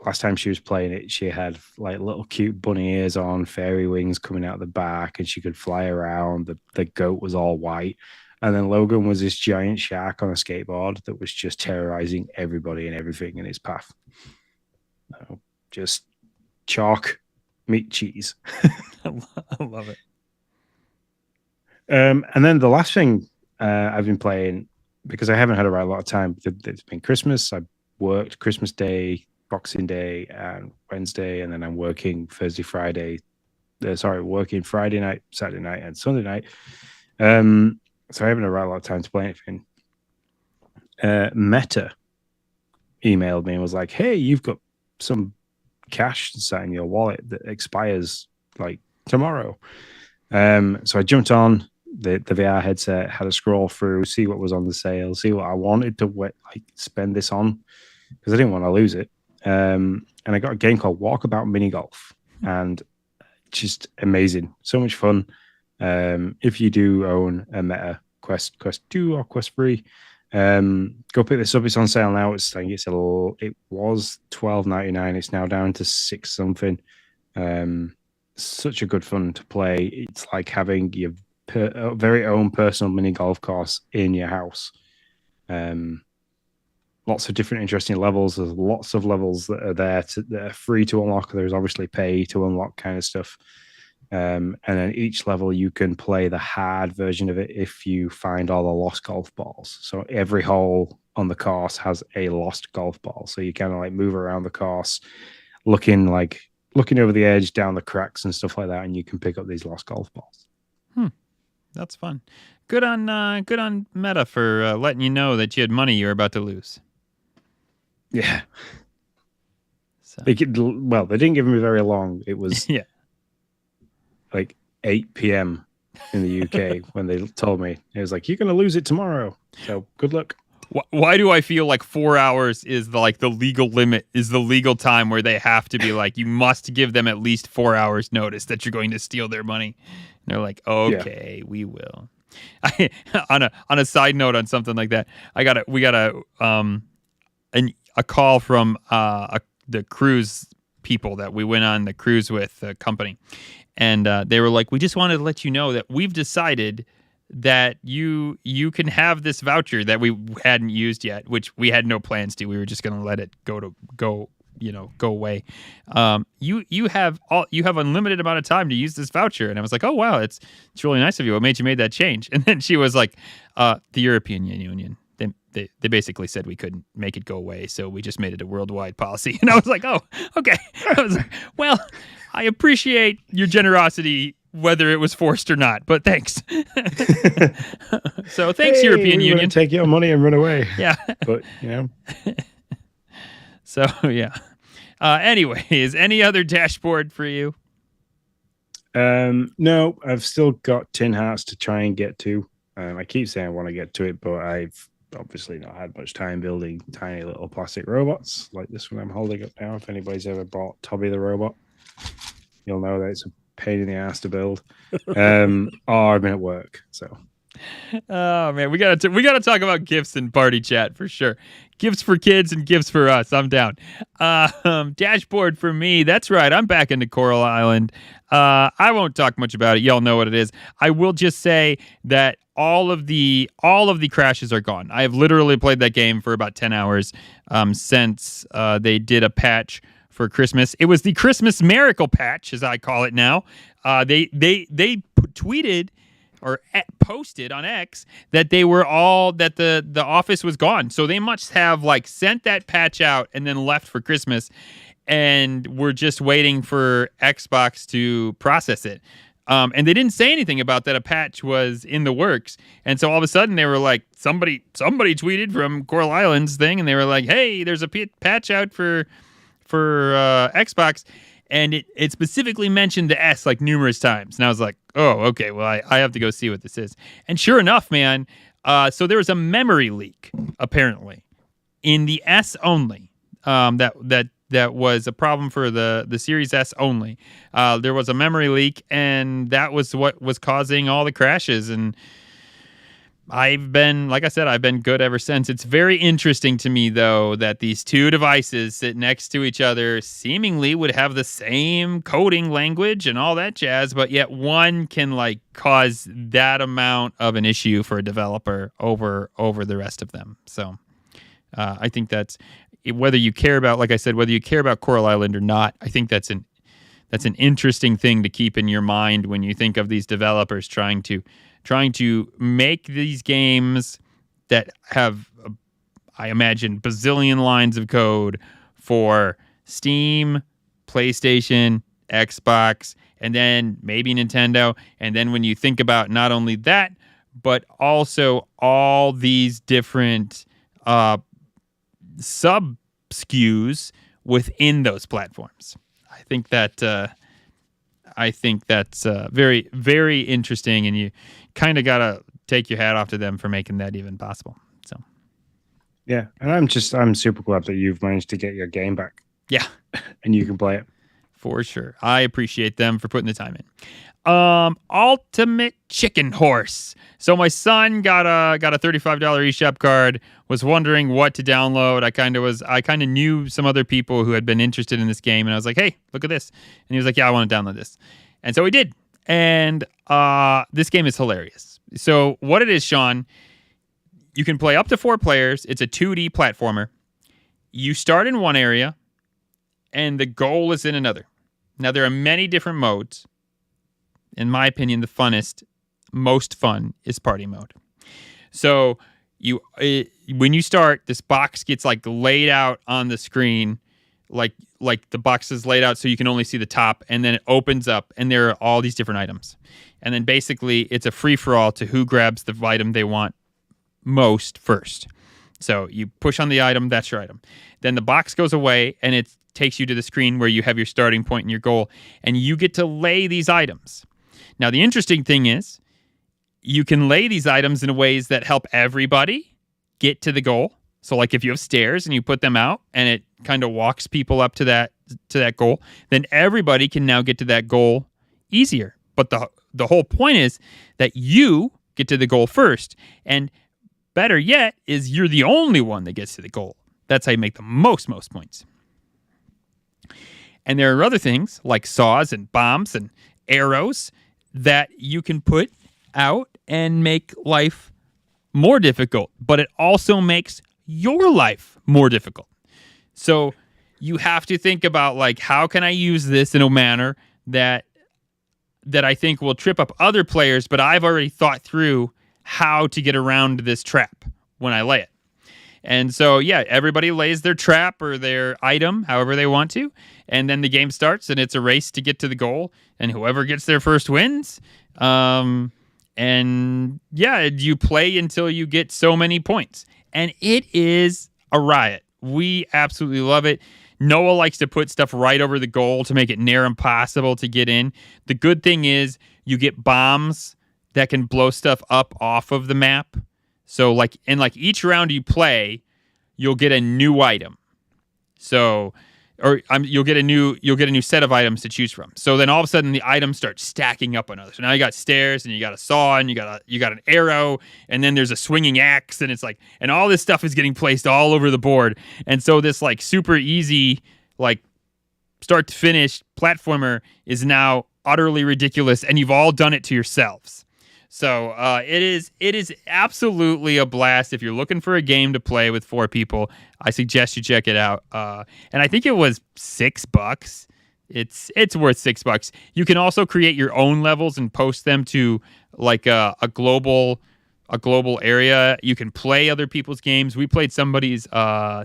last time she was playing it, she had like little cute bunny ears on, fairy wings coming out the back, and she could fly around. The goat was all white. And then Logan was this giant shark on a skateboard that was just terrorizing everybody and everything in its path. Just chalk, meat, cheese. I love it. And then the last thing I've been playing, because I haven't had a lot of time, it's been Christmas. I worked Christmas Day, Boxing Day, and Wednesday, and then I'm working Thursday, Friday. Working Friday night, Saturday night, and Sunday night. So I haven't had a lot of time to play anything. Meta emailed me and was like, "Hey, you've got some cash sat in your wallet that expires like tomorrow." So I jumped on the VR headset, had a scroll through, see what was on the sale, see what I wanted to spend this on, because I didn't want to lose it. And I got a game called Walkabout Mini Golf, and just amazing, so much fun. If you do own a Meta Quest 2 or Quest 3, go pick this up. It's on sale now. It was $12.99. It's now down to $6 something. Such a good fun to play. It's like having your very own personal mini golf course in your house. Lots of different interesting levels. There's lots of levels that are there that are free to unlock. There's obviously pay to unlock kind of stuff. And then each level you can play the hard version of it if you find all the lost golf balls. So every hole on the course has a lost golf ball. So you kind of like move around the course, looking over the edge, down the cracks and stuff like that, and you can pick up these lost golf balls. That's fun. Good on Meta for letting you know that you had money you were about to lose. Yeah. So. They didn't give me very long. It was like 8 p.m. in the UK when they told me. It was like, you're going to lose it tomorrow. So good luck. Why do I feel like 4 hours is the legal limit, is the legal time where they have to be like, you must give them at least 4 hours notice that you're going to steal their money? And they're like, okay, we will. On a side note on something like that, we got a a call from the cruise people that we went on the cruise with, the company, and they were like, "We just wanted to let you know that we've decided that you can have this voucher that we hadn't used yet, which we had no plans to. We were just going to let it go away. You have unlimited amount of time to use this voucher." And I was like, "Oh wow, it's really nice of you. What made you make that change?" And then she was like, "The European Union. They basically said we couldn't make it go away, so we just made it a worldwide policy." And I was like, "Oh, okay." I was like, "Well, I appreciate your generosity, whether it was forced or not, but thanks." So thanks, European Union. Take your money and run away. Yeah, but So yeah. Anyways, any other dashboard for you? No, I've still got Tin Hearts to try and get to. I keep saying I want to get to it, but I've obviously not had much time building tiny little plastic robots like this one I'm holding up now. If anybody's ever bought Tobby the robot, you'll know that it's a pain in the ass to build. Or I've been at work, so. Oh man, we gotta talk about gifts in party chat for sure. Gifts for kids and gifts for us. I'm down. Dashboard for me. That's right. I'm back into Coral Island. I won't talk much about it. Y'all know what it is. I will just say that all of the crashes are gone. I have literally played that game for about 10 hours since they did a patch for Christmas. It was the Christmas Miracle Patch, as I call it now. They tweeted or posted on X that they were that the office was gone. So they must have like sent that patch out and then left for Christmas, and we're just waiting for Xbox to process it. And they didn't say anything about that a patch was in the works. And so all of a sudden they were like, somebody tweeted from Coral Island's thing, and they were like, "Hey, there's a patch out for Xbox." And it specifically mentioned the S like numerous times. And I was like, "Oh, okay, well, I have to go see what this is." And sure enough, man, so there was a memory leak, apparently, in the S only, that was a problem for the Series S only. There was a memory leak, and that was what was causing all the crashes. And I've been good ever since. It's very interesting to me, though, that these two devices sit next to each other seemingly would have the same coding language and all that jazz, but yet one can like cause that amount of an issue for a developer over the rest of them. So I think that's, whether you care about, like I said, whether you care about Coral Island or not, I think that's an interesting thing to keep in your mind when you think of these developers trying to make these games that have, I imagine, bazillion lines of code for Steam, PlayStation, Xbox, and then maybe Nintendo. And then when you think about not only that, but also all these different sub SKUs within those platforms. I think that's very, very interesting, and you kind of gotta take your hat off to them for making that even possible. So, yeah, and I'm super glad that you've managed to get your game back. Yeah, and you can play it for sure. I appreciate them for putting the time in. Ultimate Chicken Horse. So my son got a $35 eShop card, was wondering what to download. I kind of knew some other people who had been interested in this game, and I was like, "Hey, look at this." And he was like, "Yeah, I want to download this." And so he did. And this game is hilarious. So what it is, Sean, you can play up to 4 players. It's a 2D platformer. You start in one area, and the goal is in another. Now, there are many different modes. In my opinion, the most fun is party mode. So when you start, this box gets like laid out on the screen, like the box is laid out so you can only see the top, and then it opens up, and there are all these different items. And then basically it's a free-for-all to who grabs the item they want most first. So you push on the item, that's your item. Then the box goes away, and it takes you to the screen where you have your starting point and your goal, and you get to lay these items. Now, the interesting thing is you can lay these items in ways that help everybody get to the goal. So like if you have stairs and you put them out and it kind of walks people up to that goal, then everybody can now get to that goal easier. But the whole point is that you get to the goal first. And better yet is you're the only one that gets to the goal. That's how you make the most points. And there are other things like saws and bombs and arrows that you can put out and make life more difficult, but it also makes your life more difficult. So you have to think about, like, how can I use this in a manner that I think will trip up other players, but I've already thought through how to get around this trap when I lay it. And so, yeah, everybody lays their trap or their item however they want to, and then the game starts, and it's a race to get to the goal, and whoever gets there first wins. And, yeah, you play until you get so many points. And it is a riot. We absolutely love it. Noah likes to put stuff right over the goal to make it near impossible to get in. The good thing is you get bombs that can blow stuff up off of the map. So like each round you play, you'll get a new item. So you'll get a new set of items to choose from. So then all of a sudden the items start stacking up on others. So now you got stairs and you got a saw and you got an arrow and then there's a swinging axe and it's like, and all this stuff is getting placed all over the board. And so this like super easy like start to finish platformer is now utterly ridiculous, and you've all done it to yourselves. So it is absolutely a blast. If you're looking for a game to play with 4 people, I suggest you check it out. And I think it was $6. It's worth $6. You can also create your own levels and post them to like a global area. You can play other people's games. We played somebody's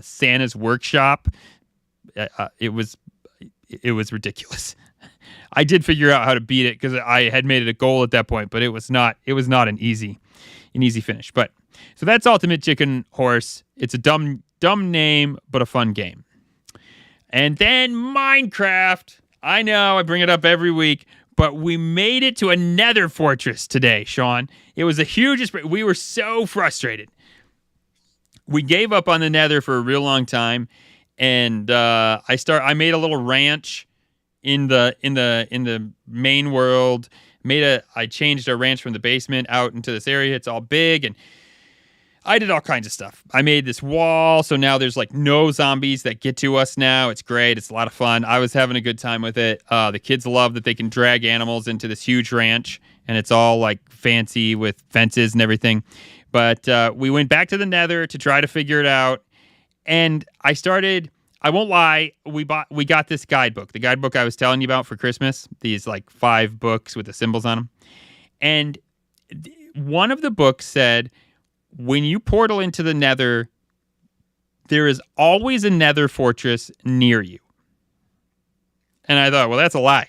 Santa's Workshop. It was ridiculous. I did figure out how to beat it because I had made it a goal at that point, but it was not an easy finish. But so that's Ultimate Chicken Horse. It's a dumb name, but a fun game. And then Minecraft. I know I bring it up every week, but we made it to a Nether Fortress today, Sean. It was a huge. We were so frustrated. We gave up on the Nether for a real long time, and I made a little ranch in the main world. I changed our ranch from the basement out into this area. It's all big, and I did all kinds of stuff. I made this wall, so now there's like no zombies that get to us now. It's great. It's a lot of fun. I was having a good time with it. The kids love that they can drag animals into this huge ranch, and it's all like fancy with fences and everything. But we went back to the Nether to try to figure it out, and I won't lie, we got this guidebook, the guidebook I was telling you about for Christmas, these like 5 books with the symbols on them. And one of the books said, when you portal into the Nether, there is always a Nether fortress near you. And I thought, well, that's a lie.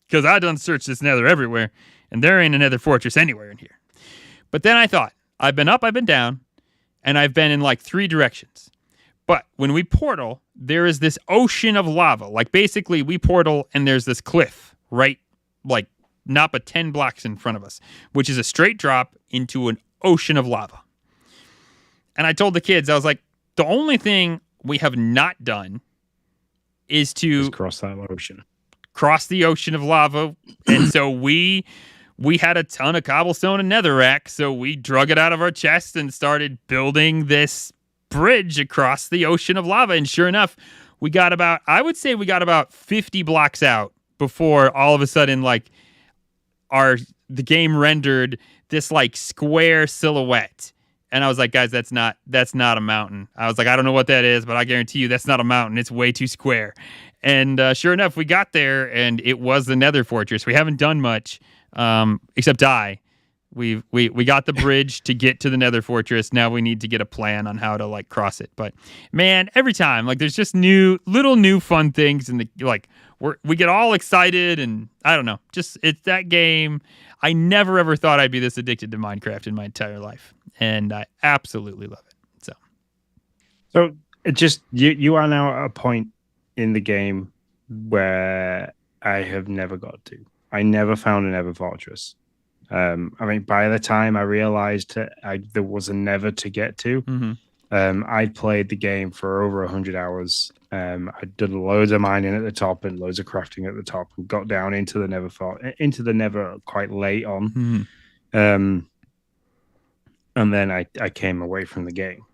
Because I done searched this Nether everywhere, and there ain't a Nether fortress anywhere in here. But then I thought, I've been up, I've been down, and I've been in like 3 directions. But when we portal, there is this ocean of lava. Like basically we portal and there's this cliff right, like not but 10 blocks in front of us, which is a straight drop into an ocean of lava. And I told the kids, I was like, the only thing we have not done is to cross that ocean. Cross the ocean of lava. And so we had a ton of cobblestone and netherrack, so we drug it out of our chest and started building this bridge across the ocean of lava. And sure enough, we got about 50 blocks out before all of a sudden like the game rendered this like square silhouette. And I was like, guys, that's not a mountain. I was like, I don't know what that is, but I guarantee you that's not a mountain. It's way too square. And sure enough, we got there and it was the Nether Fortress. We haven't done much except die. We got the bridge to get to the Nether Fortress. Now we need to get a plan on how to like cross it. But man, every time like there's just little new fun things, and we get all excited, and I don't know, just it's that game. I never ever thought I'd be this addicted to Minecraft in my entire life, and I absolutely love it. So it just you are now at a point in the game where I have never got to. I never found a Nether Fortress. I mean, by the time I realized there was a Nether to get to, I'd played the game for over 100 hours. I'd done loads of mining at the top and loads of crafting at the top, and got down into the Nether quite late on. And then I came away from the game.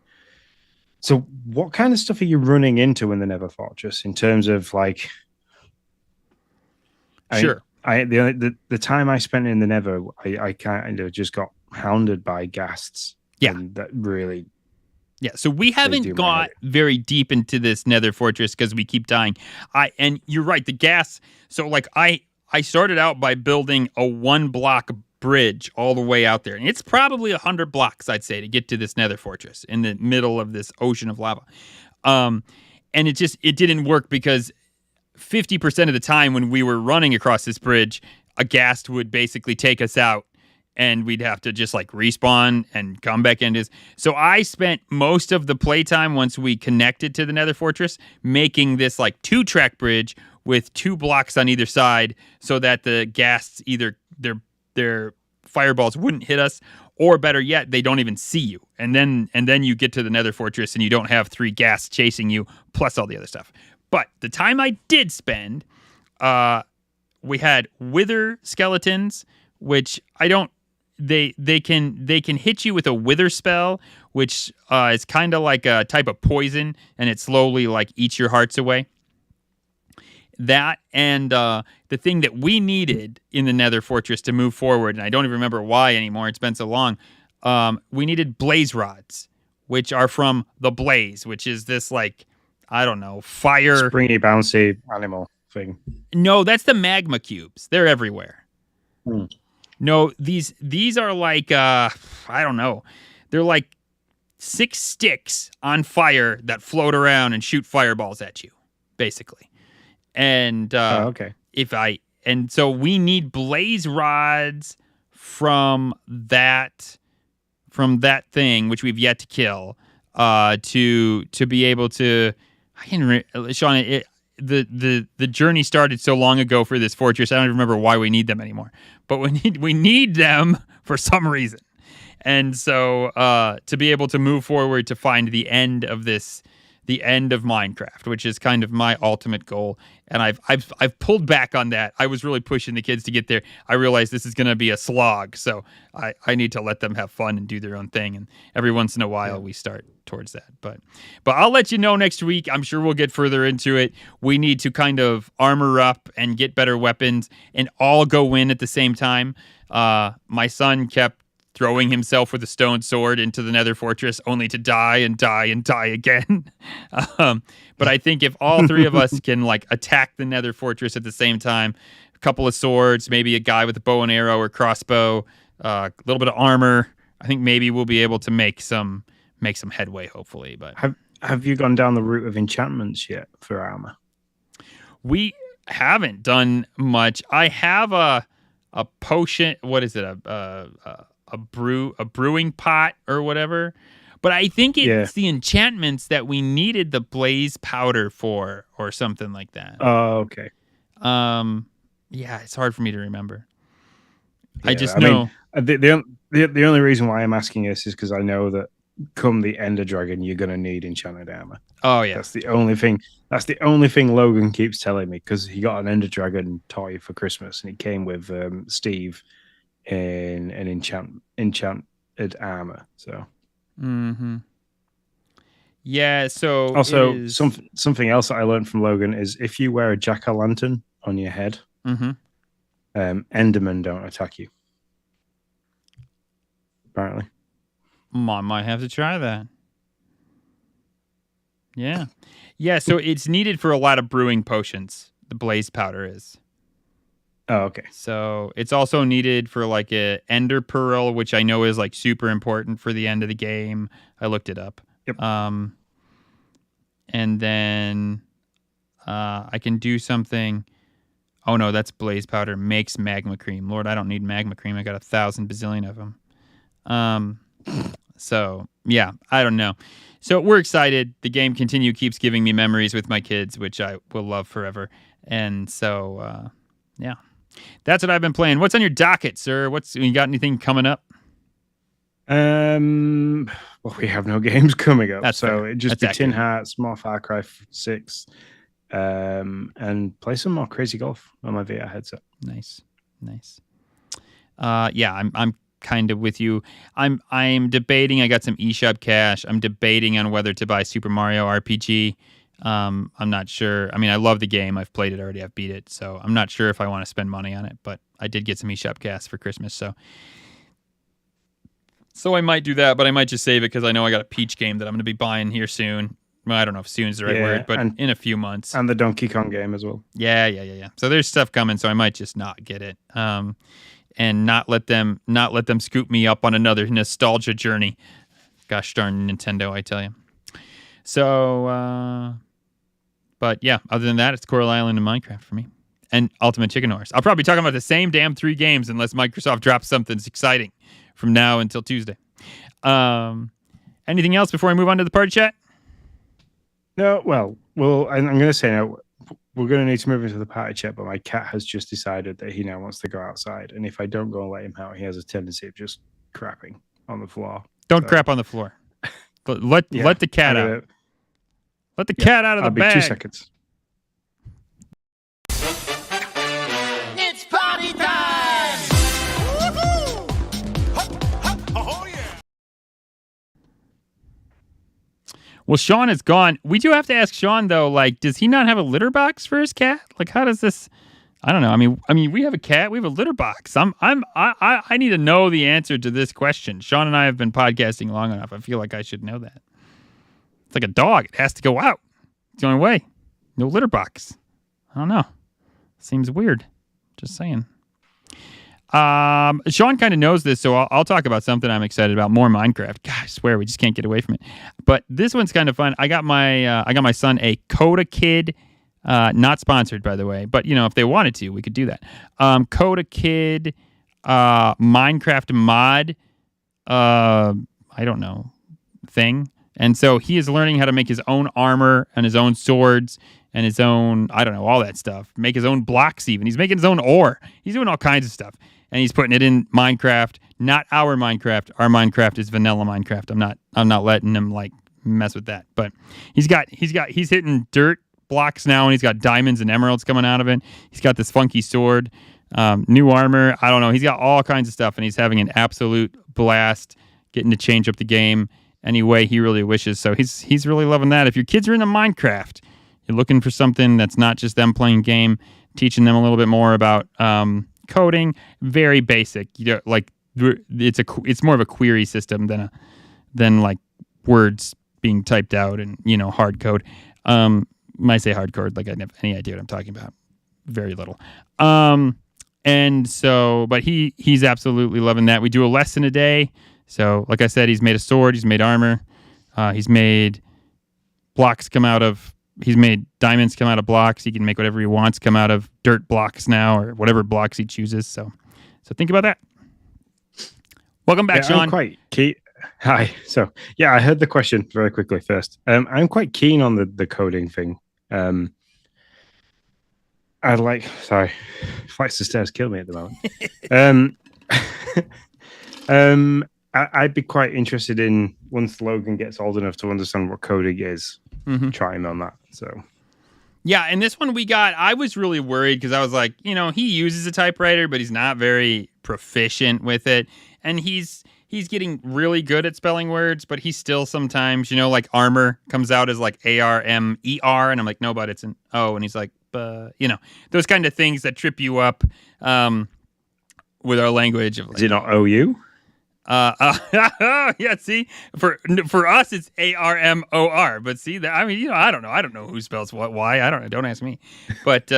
So, what kind of stuff are you running into in the Nether Fortress in terms of like? Sure. The time I spent in the Nether, I kind of just got hounded by ghasts, Yeah. and that really, yeah. So we haven't got very deep into this Nether Fortress because we keep dying. And you're right, the gas. So like I started out by building a 1-block bridge all the way out there, and it's probably 100 blocks, I'd say, to get to this Nether Fortress in the middle of this ocean of lava. And it didn't work because 50% of the time when we were running across this bridge, a ghast would basically take us out and we'd have to just like respawn and come back into. So I spent most of the playtime once we connected to the Nether Fortress making this like 2-track bridge with 2 blocks on either side so that the ghasts either their fireballs wouldn't hit us, or better yet, they don't even see you. And then you get to the Nether Fortress and you don't have 3 ghasts chasing you plus all the other stuff. But the time I did spend, we had wither skeletons, which I don't. They can hit you with a wither spell, which is kind of like a type of poison, and it slowly like eats your hearts away. That and the thing that we needed in the Nether Fortress to move forward, and I don't even remember why anymore. It's been so long. We needed blaze rods, which are from the blaze, which is this like, I don't know, fire. Springy, bouncy animal thing. No, that's the magma cubes. They're everywhere. Hmm. No, these are like, I don't know. They're like 6 sticks on fire that float around and shoot fireballs at you, basically. And okay. So we need blaze rods from that thing, which we've yet to kill, to be able to. Sean, the journey started so long ago for this fortress. I don't even remember why we need them anymore, but we need them for some reason. And so to be able to move forward to find the end of Minecraft, which is kind of my ultimate goal. And I've pulled back on that. I was really pushing the kids to get there. I realized this is going to be a slog, so I need to let them have fun and do their own thing. And every once in a while, we start towards that. But I'll let you know next week. I'm sure we'll get further into it. We need to kind of armor up and get better weapons and all go in at the same time. My son kept throwing himself with a stone sword into the Nether Fortress only to die and die and die again. But I think if all 3 of us can like attack the Nether Fortress at the same time, a couple of swords, maybe a guy with a bow and arrow or crossbow, a little bit of armor, I think maybe we'll be able to make some headway, hopefully. But have you gone down the route of enchantments yet for armor? We haven't done much. I have a potion. What is it? A brewing pot or whatever. But I think it's the enchantments that we needed the blaze powder for or something like that. Oh, okay. Yeah, it's hard for me to remember. Yeah, I just know. The only reason why I'm asking this is because I know that come the Ender Dragon, you're going to need enchanted armor. Oh, yeah. That's the only thing. That's the only thing Logan keeps telling me, because he got an Ender Dragon toy for Christmas and it came with Steve in an enchanted armor. So, yeah. So also something else that I learned from Logan is if you wear a jack-o'-lantern on your head, Endermen don't attack you. Apparently, I might have to try that. Yeah, yeah. So it's needed for a lot of brewing potions. The blaze powder is. Oh, okay. So it's also needed for like a ender pearl, which I know is like super important for the end of the game. I looked it up. Yep. And then I can do something. Oh no, that's blaze powder makes magma cream. Lord, I don't need magma cream. I got 1,000 bazillion of them. So yeah, I don't know. So we're excited. The game keeps giving me memories with my kids, which I will love forever. And so, yeah. That's what I've been playing. What's on your docket, sir? You got anything coming up? Well, we have no games coming up. That's so fair. It just be Tin Hearts, more Far Cry 6, and play some more Crazy Golf on my VR headset. Nice. Yeah, I'm kind of with you. I'm debating. I got some eShop cash. I'm debating on whether to buy Super Mario RPG. I'm not sure. I mean, I love the game. I've played it already. I've beat it. So I'm not sure if I want to spend money on it. But I did get some eShop cash for Christmas. So I might do that, but I might just save it because I know I got a Peach game that I'm going to be buying here soon. Well, I don't know if soon is the right word, but in a few months. And the Donkey Kong game as well. Yeah. So there's stuff coming, so I might just not get it, and not let them scoop me up on another nostalgia journey. Gosh darn Nintendo, I tell you. So, but yeah, other than that, it's Coral Island and Minecraft for me, and Ultimate Chicken Horse. I'll probably be talking about the same damn 3 games unless Microsoft drops something exciting from now until Tuesday. Anything else before I move on to the party chat? No, well, I'm going to say now, we're going to need to move into the party chat, but my cat has just decided that he now wants to go outside. And if I don't go and let him out, he has a tendency of just crapping on the floor. Don't crap on the floor. Let the cat out. Let the cat out of the bag. I'll be 2 seconds. It's party time! Woohoo! Oh, yeah! Well, Sean is gone. We do have to ask Sean though. Like, does he not have a litter box for his cat? Like, how does this? I don't know. I mean, we have a cat. We have a litter box. I need to know the answer to this question. Sean and I have been podcasting long enough. I feel like I should know that. It's like a dog. It has to go out. It's the only way. No litter box. I don't know. Seems weird. Just saying. Sean kind of knows this, so I'll talk about something I'm excited about. More Minecraft. God, I swear we just can't get away from it. But this one's kind of fun. I got my son a Coda Kid. Not sponsored, by the way, but if they wanted to, we could do that. Coda Kid, Minecraft mod, I don't know, thing. And so he is learning how to make his own armor and his own swords and his own, I don't know, all that stuff. Make his own blocks even. He's making his own ore. He's doing all kinds of stuff. And he's putting it in Minecraft, not our Minecraft. Our Minecraft is vanilla Minecraft. I'm not letting him like mess with that. But he's hitting dirt blocks now, and he's got diamonds and emeralds coming out of it. He's got this funky sword, new armor. I don't know. He's got all kinds of stuff, and he's having an absolute blast getting to change up the game any way he really wishes. So he's really loving that. If your kids are into Minecraft, you're looking for something that's not just them playing game, teaching them a little bit more about coding, very basic. Like it's more of a query system than like words being typed out and hard code. When I say hard code, like I have any idea what I'm talking about. Very little. And so, but he's absolutely loving that. We do a lesson a day. So, like I said, he's made a sword, he's made armor, he's made he's made diamonds come out of blocks. He can make whatever he wants come out of dirt blocks now, or whatever blocks he chooses. So think about that. Welcome back, Sean. I'm quite keen. Hi. So, I heard the question very quickly first. I'm quite keen on the coding thing. Flights of stairs kill me at the moment. I'd be quite interested in, once Logan gets old enough to understand what coding is, try him on that. So, yeah, and this one I was really worried because I was like, he uses a typewriter, but he's not very proficient with it, and he's getting really good at spelling words, but he still sometimes, like armor comes out as like ARMER, and I'm like, no, but it's an O, and he's like, those kind of things that trip you up with our language. Of, like, is it not OU? Yeah. See, for us it's ARMOR, but see that I don't know who spells what. Why? I don't know. Don't ask me. But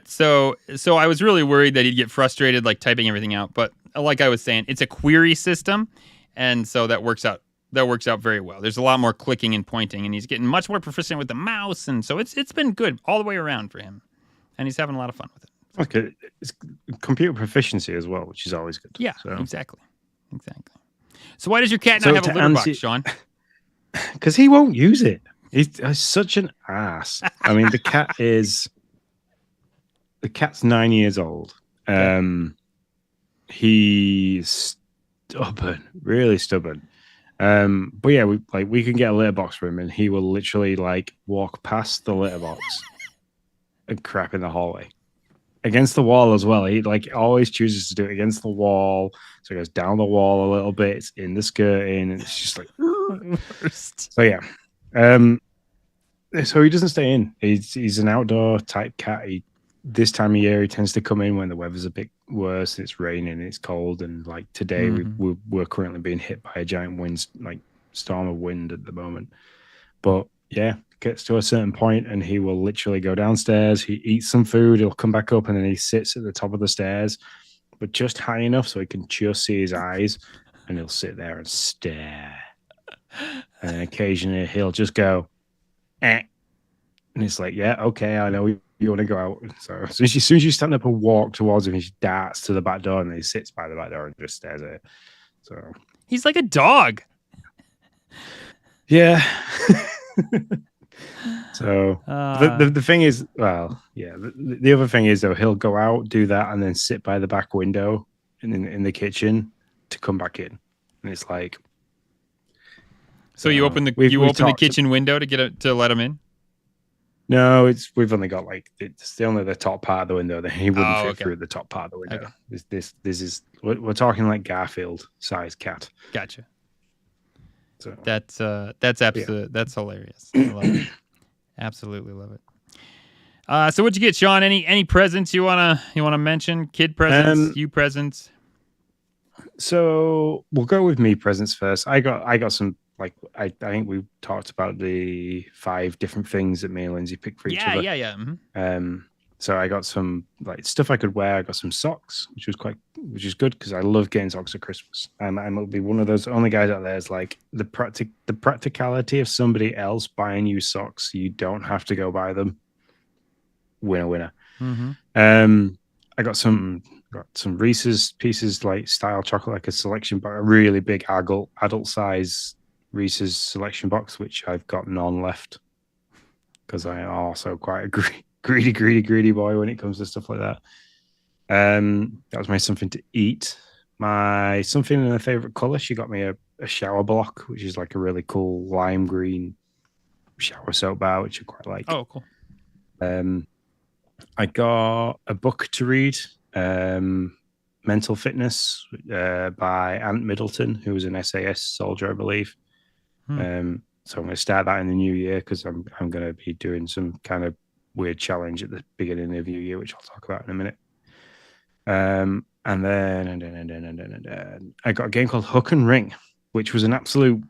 so I was really worried that he'd get frustrated like typing everything out. But like I was saying, it's a query system, and so that works out very well. There's a lot more clicking and pointing, and he's getting much more proficient with the mouse, and so it's been good all the way around for him, and he's having a lot of fun with it. Okay, it's computer proficiency as well, which is always good. Yeah, so. Exactly. So why does your cat not have a litter box, Sean? Because he won't use it. He's such an ass. I mean, the cat's 9 years old. He's stubborn, really stubborn. But yeah, we can get a litter box for him, and he will literally like walk past the litter box and crap in the hallway. against the wall as well. He like always chooses to do it against the wall. So he goes down the wall a little bit. It's in the skirting, and it's just like Worst. so. Yeah. So he doesn't stay in. He's an outdoor type cat. This time of year he tends to come in when the weather's a bit worse. It's raining, it's cold, and like today we're currently being hit by a giant storm of wind at the moment. But yeah, gets to a certain point and he will literally go downstairs. He eats some food. He'll come back up and then he sits at the top of the stairs, but just high enough so he can just see his eyes, and he'll sit there and stare. And then occasionally he'll just go, eh. And it's like, yeah, okay, I know you want to go out. So as soon as you stand up and walk towards him, he darts to the back door and he sits by the back door and just stares at it. So he's like a dog. Yeah. So the thing is, well, yeah, the other thing is though, he'll go out, do that, and then sit by the back window in the kitchen to come back in, and it's like. So you open the kitchen window to let him in. No, we've only got it's only the top part of the window. Then he wouldn't fit through the top part of the window. Okay. This is we're talking like Garfield sized cat. Gotcha. So that's that's hilarious. I love it. Absolutely love it. So what'd you get, Sean? Any presents you wanna mention? Kid presents, you presents? So we'll go with me presents first. I got some. Like I think we talked about the 5 different things that me and Lindsay picked for each other. Yeah. Mm-hmm. So I got some stuff I could wear. I got some socks, which is good because I love getting socks at Christmas. And I'll be one of those only guys out there is like the practicality of somebody else buying you socks. You don't have to go buy them. Winner. Mm-hmm. I got some Reese's Pieces style chocolate, like a selection, but a really big adult size Reese's selection box, which I've got none left because I am also quite a greedy boy when it comes to stuff like that. That was my something to eat. My something in her favorite color. She got me a shower block, which is like a really cool lime green shower soap bar, which I quite like. Oh, cool. I got a book to read. Mental Fitness by Ant Middleton, who was an SAS soldier, I believe. So I'm going to start that in the new year because I'm going to be doing some kind of weird challenge at the beginning of the new year, which I'll talk about in a minute. And then I got a game called Hook and Ring, which was an absolute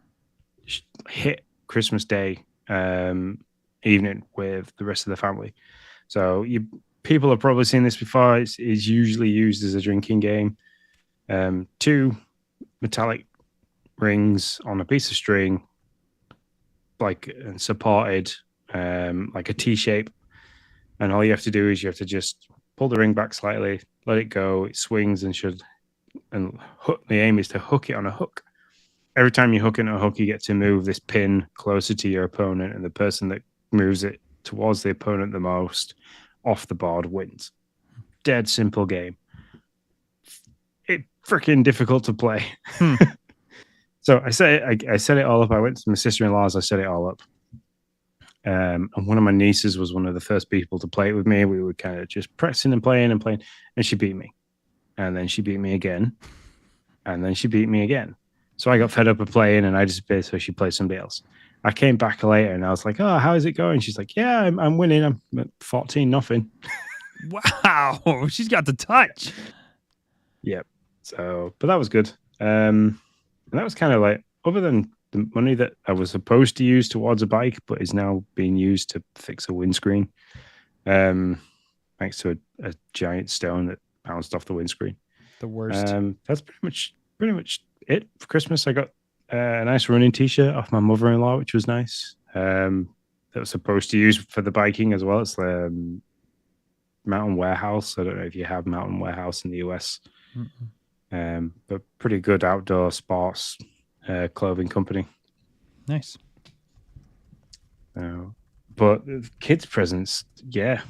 hit Christmas Day evening with the rest of the family. So people have probably seen this before. It's usually used as a drinking game. 2 metallic rings on a piece of string, and supported like a T shape. And all you have to do is you have to just pull the ring back slightly, let it go. It swings and the aim is to hook it on a hook. Every time you hook it on a hook, you get to move this pin closer to your opponent, and the person that moves it towards the opponent the most off the board wins. Dead simple game. It's freaking difficult to play. So I set it all up. I went to my sister-in-law's. I set it all up. And one of my nieces was one of the first people to play it with me. We were kind of just pressing and playing, and she beat me. And then she beat me again. And then she beat me again. So I got fed up of playing, and I disappeared, so she played somebody else. I came back later, and I was like, oh, how is it going? She's like, yeah, I'm winning. I'm at 14-0. Wow. She's got the touch. Yep. So, but that was good. And that was kind of like, other than the money that I was supposed to use towards a bike, but is now being used to fix a windscreen, thanks to a giant stone that bounced off the windscreen. The worst. That's pretty much it for Christmas. I got a nice running t-shirt off my mother-in-law, which was nice. That was supposed to use for the biking as well. It's the Mountain Warehouse. I don't know if you have Mountain Warehouse in the US. But pretty good outdoor sports clothing company. Nice. But kids' presents, yeah,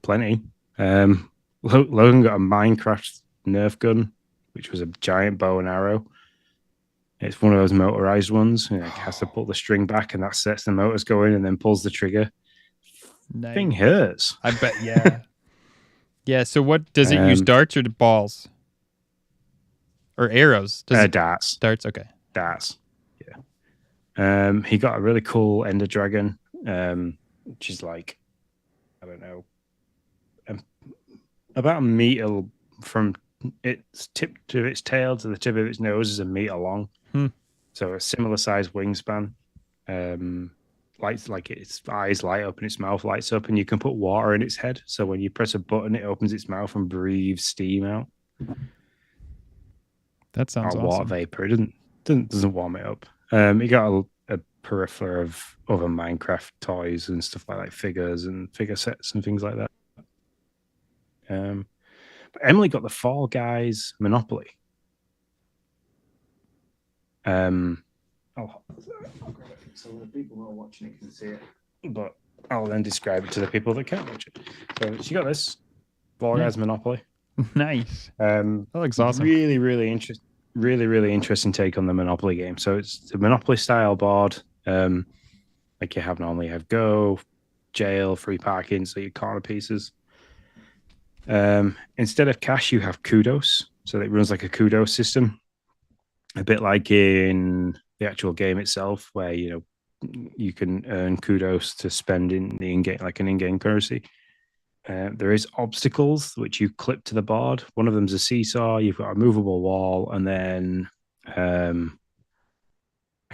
plenty. Logan got a Minecraft Nerf gun, which was a giant bow and arrow. It's one of those motorized ones. It has to pull the string back, and that sets the motors going, and then pulls the trigger. Nice. Thing hurts. I bet, yeah. Yeah. So what does it use? Darts or balls? Or arrows? Does it Darts. darts? Okay. Darts. Yeah. He got a really cool Ender Dragon, which is like, I don't know, about a meter from its tip to its tail to the tip of its nose is a meter long. So a similar size wingspan. Lights like its eyes light up and its mouth lights up, and you can put water in its head. So when you press a button, it opens its mouth and breathes steam out. That sounds awesome. Water vapor. It doesn't warm it up. He got a peripheral of other Minecraft toys and stuff like figures and figure sets and things like that. But Emily got the Fall Guys Monopoly. I'll grab it so the people who are watching it can see it, but I'll then describe it to the people that can't watch it. So she got this Fall Guys Monopoly. Nice. That looks awesome. Really interesting take on the Monopoly game. So it's a Monopoly style board, like you normally have Go, Jail, free parking, so your corner pieces. Instead of cash, you have kudos. So it runs like a kudos system, a bit like in the actual game itself, where you can earn kudos to spend in the in-game, like an in-game currency. There is obstacles which you clip to the board. One of them's a seesaw. You've got a movable wall, and then I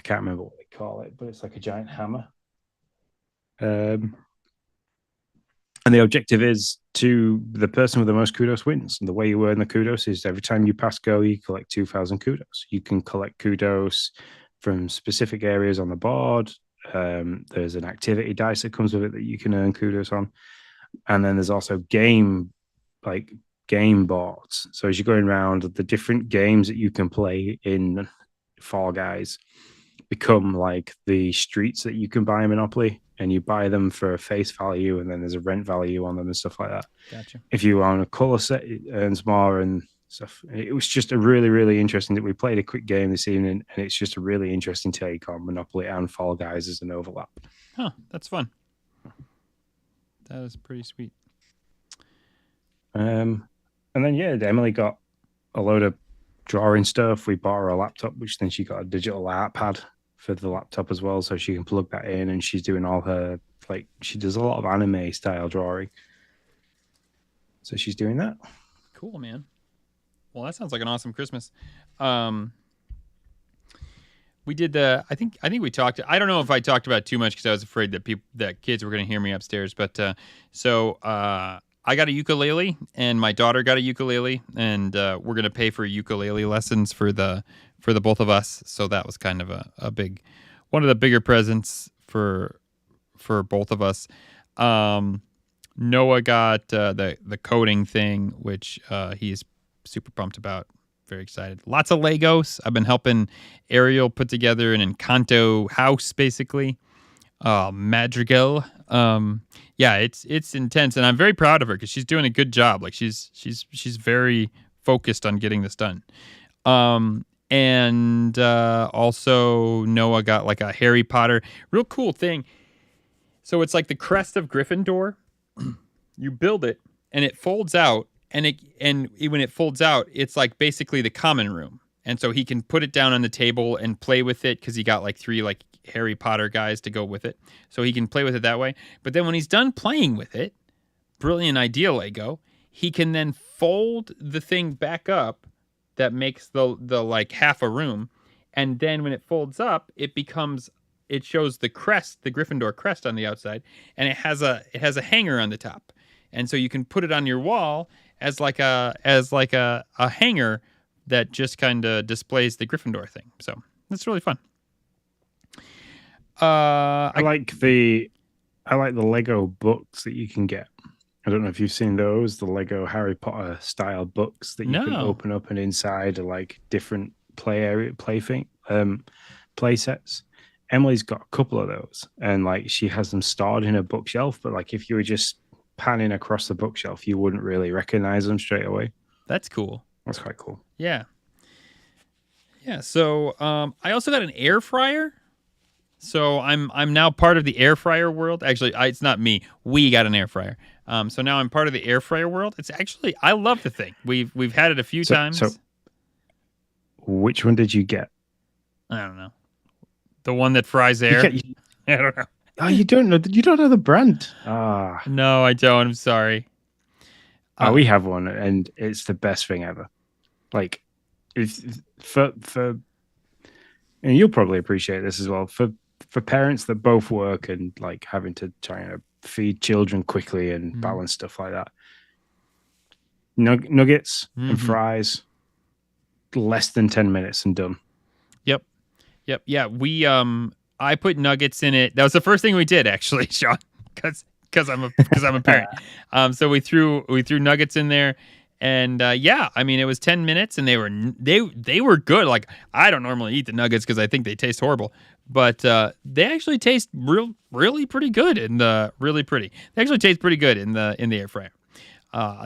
can't remember what they call it, but it's like a giant hammer. And the objective is to the person with the most kudos wins. And the way you earn the kudos is every time you pass go, you collect 2,000 kudos. You can collect kudos from specific areas on the board. There's an activity dice that comes with it that you can earn kudos on. And then there's also game boards. So as you're going around, the different games that you can play in Fall Guys become like the streets that you can buy in Monopoly, and you buy them for a face value, and then there's a rent value on them and stuff like that. Gotcha. If you own a color set, it earns more and stuff. It was just a really interesting that we played a quick game this evening, and it's just a really interesting take on Monopoly and Fall Guys as an overlap. Huh, that's fun. That is pretty sweet. And then Emily got a load of drawing stuff. We bought her a laptop, which then she got a digital art pad for the laptop as well, so she can plug that in, and she's doing all her she does a lot of anime style drawing. So she's doing that. Cool, man. Well, that sounds like an awesome Christmas. We did I think we talked. I don't know if I talked about it too much because I was afraid that kids were going to hear me upstairs. But I got a ukulele, and my daughter got a ukulele, and we're going to pay for ukulele lessons for the both of us. So that was kind of a big, one of the bigger presents for both of us. Noah got the coding thing, which he's super pumped about. Very excited. Lots of Legos. I've been helping Ariel put together an Encanto house, basically. Madrigal. Yeah, it's intense, and I'm very proud of her because she's doing a good job. Like she's very focused on getting this done. And also Noah got like a Harry Potter, real cool thing. So it's like the crest of Gryffindor. You build it, and it folds out. And when it folds out, it's like basically the common room. And so he can put it down on the table and play with it because he got like 3 like Harry Potter guys to go with it. So he can play with it that way. But then when he's done playing with it, brilliant idea, Lego, he can then fold the thing back up that makes the like half a room. And then when it folds up, it shows the crest, the Gryffindor crest on the outside, and it has a hanger on the top. And so you can put it on your wall as like a hanger that just kind of displays the Gryffindor thing. So that's really fun. I like the Lego books that you can get. I don't know if you've seen those, the Lego Harry Potter style books that you can open up, and inside are like different play sets. Emily's got a couple of those, and like she has them stored in a bookshelf, but like if you were just panning across the bookshelf, you wouldn't really recognize them straight away. That's cool. That's quite cool. Yeah. So I also got an air fryer. So I'm now part of the air fryer world. Actually, it's not me. We got an air fryer. So now I'm part of the air fryer world. It's actually I love the thing. We've had it a few times. So which one did you get? I don't know. The one that fries air. I don't know. Oh, you don't know. You don't know the brand. Ah, No, I don't. I'm sorry. we have one, and it's the best thing ever. Like, it's for, and you'll probably appreciate this as well. For parents that both work and like having to try and feed children quickly and balance stuff like that. Nuggets and fries, less than 10 minutes and done. Yep. Yeah, I put nuggets in it. That was the first thing we did, actually, Sean, because I'm a parent. So we threw nuggets in there, and yeah, I mean it was 10 minutes, and they were good. Like I don't normally eat the nuggets because I think they taste horrible, but they actually taste really pretty good They actually taste pretty good in the air fryer.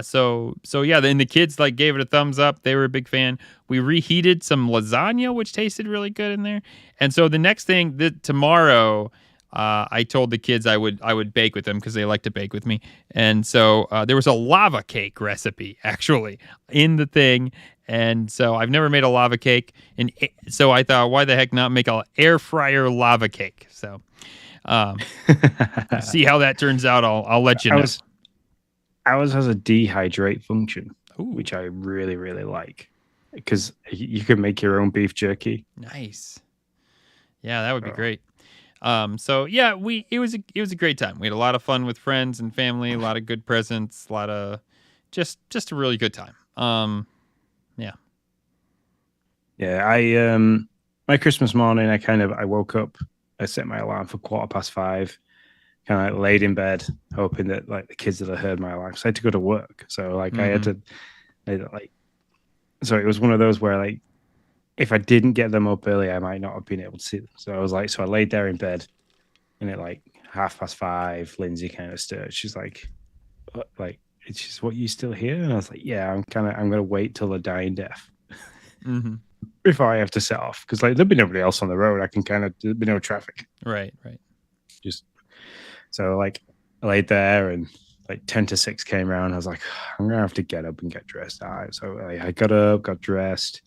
So yeah, then the kids like gave it a thumbs up. They were a big fan. We reheated some lasagna, which tasted really good in there. And so the next thing tomorrow, I told the kids I would bake with them because they like to bake with me. And so there was a lava cake recipe actually in the thing. And so I've never made a lava cake, and so I thought, why the heck not make an air fryer lava cake? So see how that turns out. I'll let you know. Ours has a dehydrate function, Ooh. which I really, really like because you can make your own beef jerky. Nice. Yeah, that would be great. So yeah, it was a great time. We had a lot of fun with friends and family, a lot of good presents, a lot of just a really good time. Yeah. Yeah, I my Christmas morning, I woke up, I set my alarm for 5:15. Kind of laid in bed, hoping that like the kids that had heard my alarm. So I had to go to work, so like I had to, so it was one of those where like if I didn't get them up early, I might not have been able to see them. So I was like, so I laid there in bed, and at like 5:30, Lindsay kind of stirred. She's like, it's just what, you still here? And I was like, yeah, I'm gonna wait till they're dying deaf before I have to set off, because like there'll be nobody else on the road. There'll be no traffic. Right. So like I laid there, and like 10 to 6 came around. I was like, I'm gonna have to get up and get dressed. All right. So I got up, got dressed,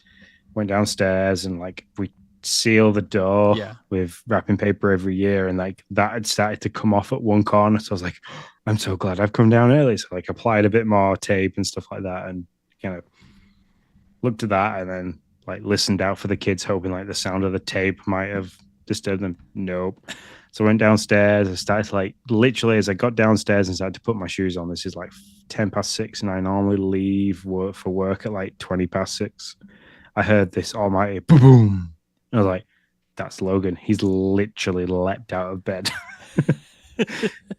went downstairs, and like we seal the door with wrapping paper every year, and like that had started to come off at one corner. So I was like, I'm so glad I've come down early. So like applied a bit more tape and stuff like that, and kind of looked at that, and then like listened out for the kids, hoping like the sound of the tape might have disturbed them. Nope. So I went downstairs. I started to like literally as I got downstairs and started to put my shoes on. This is like 6:10, and I normally leave for work at like 6:20. I heard this almighty boom. And I was like, that's Logan. He's literally leapt out of bed.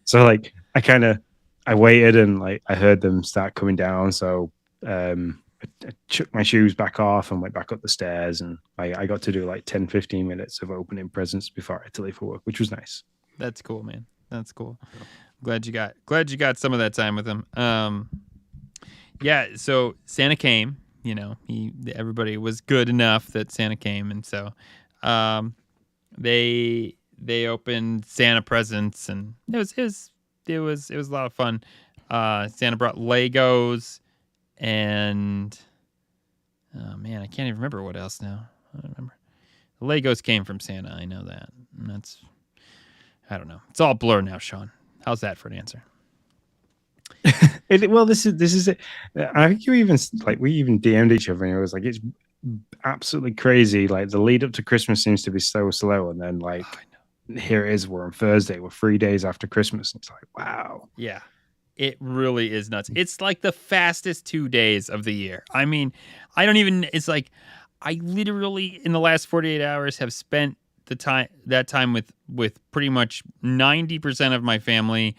So like I waited, and like I heard them start coming down. So I took my shoes back off and went back up the stairs, and I got to do like 10-15 minutes of opening presents before I had to leave for work, which was nice. That's cool, man. That's cool. Glad you got some of that time with him. Yeah, so Santa came, everybody was good enough that Santa came, and so they opened Santa presents, and it was a lot of fun. Santa brought Legos. And oh man, I can't even remember what else now. I don't remember. The Legos came from Santa. I know that. And I don't know. It's all blur now, Sean. How's that for an answer? Well, this is it. I think we even DM'd each other, and it was like it's absolutely crazy. Like the lead up to Christmas seems to be so slow, and then like here it is. We're on Thursday. We're 3 days after Christmas. And it's like wow. Yeah. It really is nuts. It's like the fastest 2 days of the year. I mean, it's like I literally in the last 48 hours have spent that time with pretty much 90% of my family,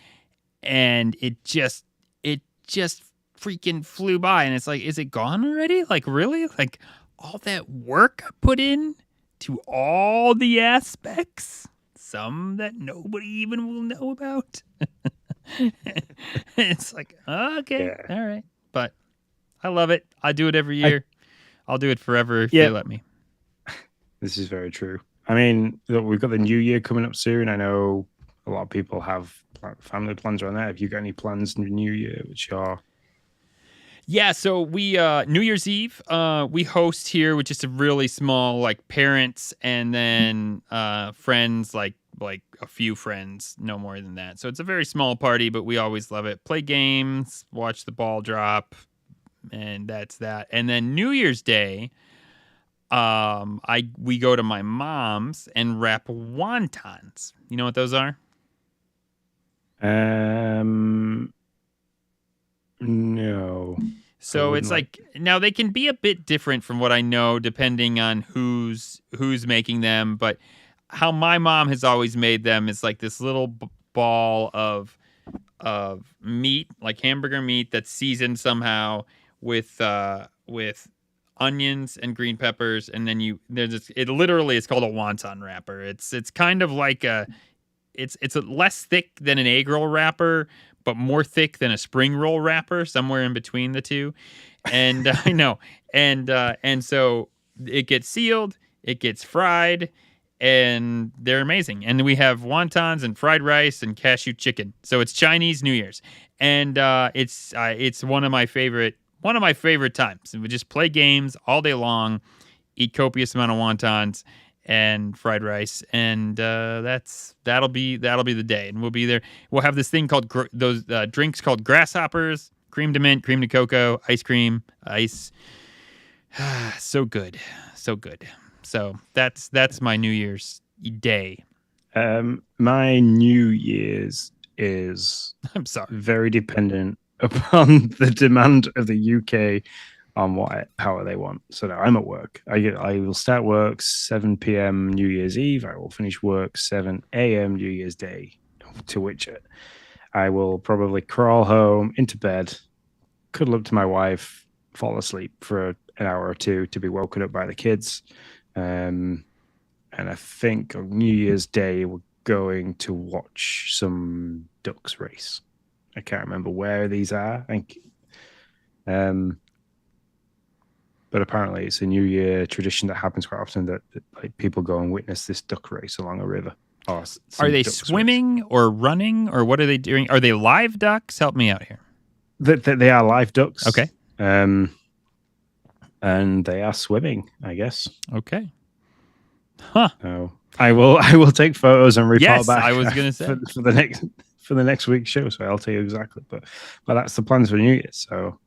and it just freaking flew by, and it's like, is it gone already? Like really? Like all that work I put in to all the aspects, some that nobody even will know about. It's like, okay, all right. But I love it. I do it every year. I'll do it forever if they let me. This is very true. I mean, look, we've got the new year coming up soon. I know a lot of people have family plans around there. Have you got any plans in the new year, which are? Yeah, so we New Year's Eve we host here with just a really small like parents and then friends like a few friends, no more than that. So it's a very small party, but we always love it. Play games, watch the ball drop, and that's that. And then New Year's Day, we go to my mom's and wrap wontons. You know what those are? No. So it's like now they can be a bit different from what I know depending on who's making them, but how my mom has always made them is like this little ball of meat, like hamburger meat that's seasoned somehow with onions and green peppers, and then it literally is called a wonton wrapper. It's kind of like it's less thick than an egg roll wrapper, but more thick than a spring roll wrapper, somewhere in between the two. And I know, and so it gets sealed, it gets fried, and they're amazing. And we have wontons and fried rice and cashew chicken. So it's Chinese New Year's, and it's one of my favorite times. We just play games all day long, eat copious amount of wontons and fried rice, and that'll be the day. And we'll be there. We'll have this thing called those drinks called grasshoppers, cream de mint, cream de cocoa, ice cream, ice. So good. So that's my New Year's Day. My New Year's is I'm sorry. very dependent upon the demand of the UK on what power they want. So now I'm at work. I will start work 7 p.m. New Year's Eve. I will finish work 7 a.m. New Year's Day, to which I will probably crawl home into bed, cuddle up to my wife, fall asleep for an hour or two to be woken up by the kids. And I think on New Year's Day, we're going to watch some ducks race. I can't remember where these are. I think, but apparently it's a New Year tradition that happens quite often that like people go and witness this duck race along a river. Are they swimming or running, or what are they doing? Are they live ducks? Help me out here. They are live ducks. Okay. And they are swimming, I guess. Okay. Huh. So I will take photos and report back. I was gonna say for the next week's show, so I'll tell you exactly. But that's the plans for New Year. So,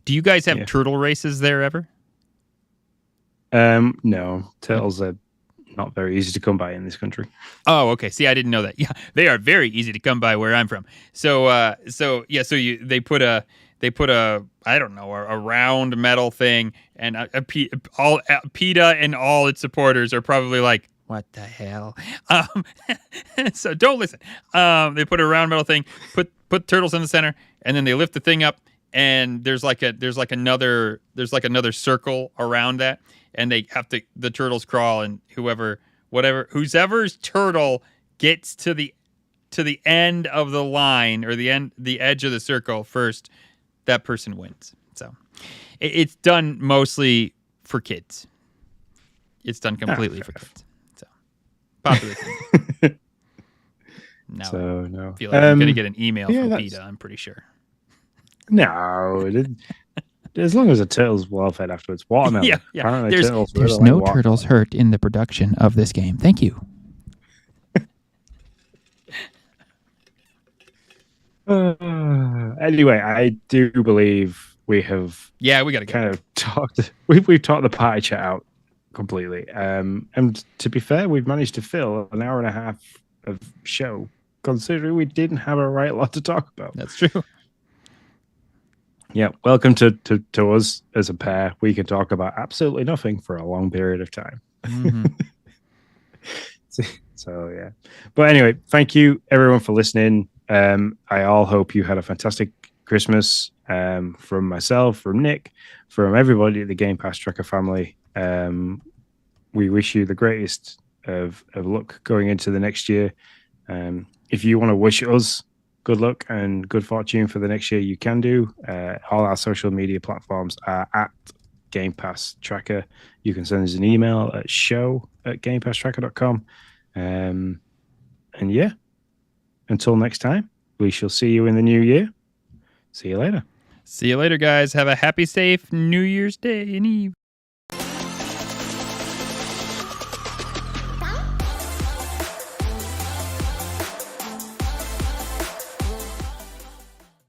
do you guys have turtle races there ever? No, turtles are not very easy to come by in this country. Oh, okay. See, I didn't know that. Yeah, they are very easy to come by where I'm from. So they put a I don't know, a round metal thing, and PETA and all its supporters are probably like, what the hell? So don't listen. They put a round metal thing, put turtles in the center, and then they lift the thing up, and there's another circle around that, and the turtles crawl, and whoever's turtle gets to the end of the line or the edge of the circle first, that person wins. So it's done mostly for kids. It's done completely for kids. So popular thing. Now, no. I feel like I'm going to get an email from PETA, I'm pretty sure. No, as long as the turtle's well fed afterwards. Watermelon. Yeah. Apparently There's no turtles hurt in the production of this game. Thank you. Anyway, I do believe we have. Yeah, we got to kind of talked. We've talked the party chat out completely. And to be fair, we've managed to fill an hour and a half of show, considering we didn't have a right lot to talk about. That's true. Yeah, welcome to us as a pair. We can talk about absolutely nothing for a long period of time. Mm-hmm. So yeah, but anyway, thank you everyone for listening. I all hope you had a fantastic Christmas. From myself, from Nick, from everybody at the Game Pass Tracker family. We wish you the greatest of luck going into the next year. If you want to wish us good luck and good fortune for the next year, you can do. All our social media platforms are at Game Pass Tracker. You can send us an email at show@gamepasstracker.com. And yeah, Until next time, we shall see you in the new year. See you later. See you later, guys. Have a happy, safe New Year's Day and Eve.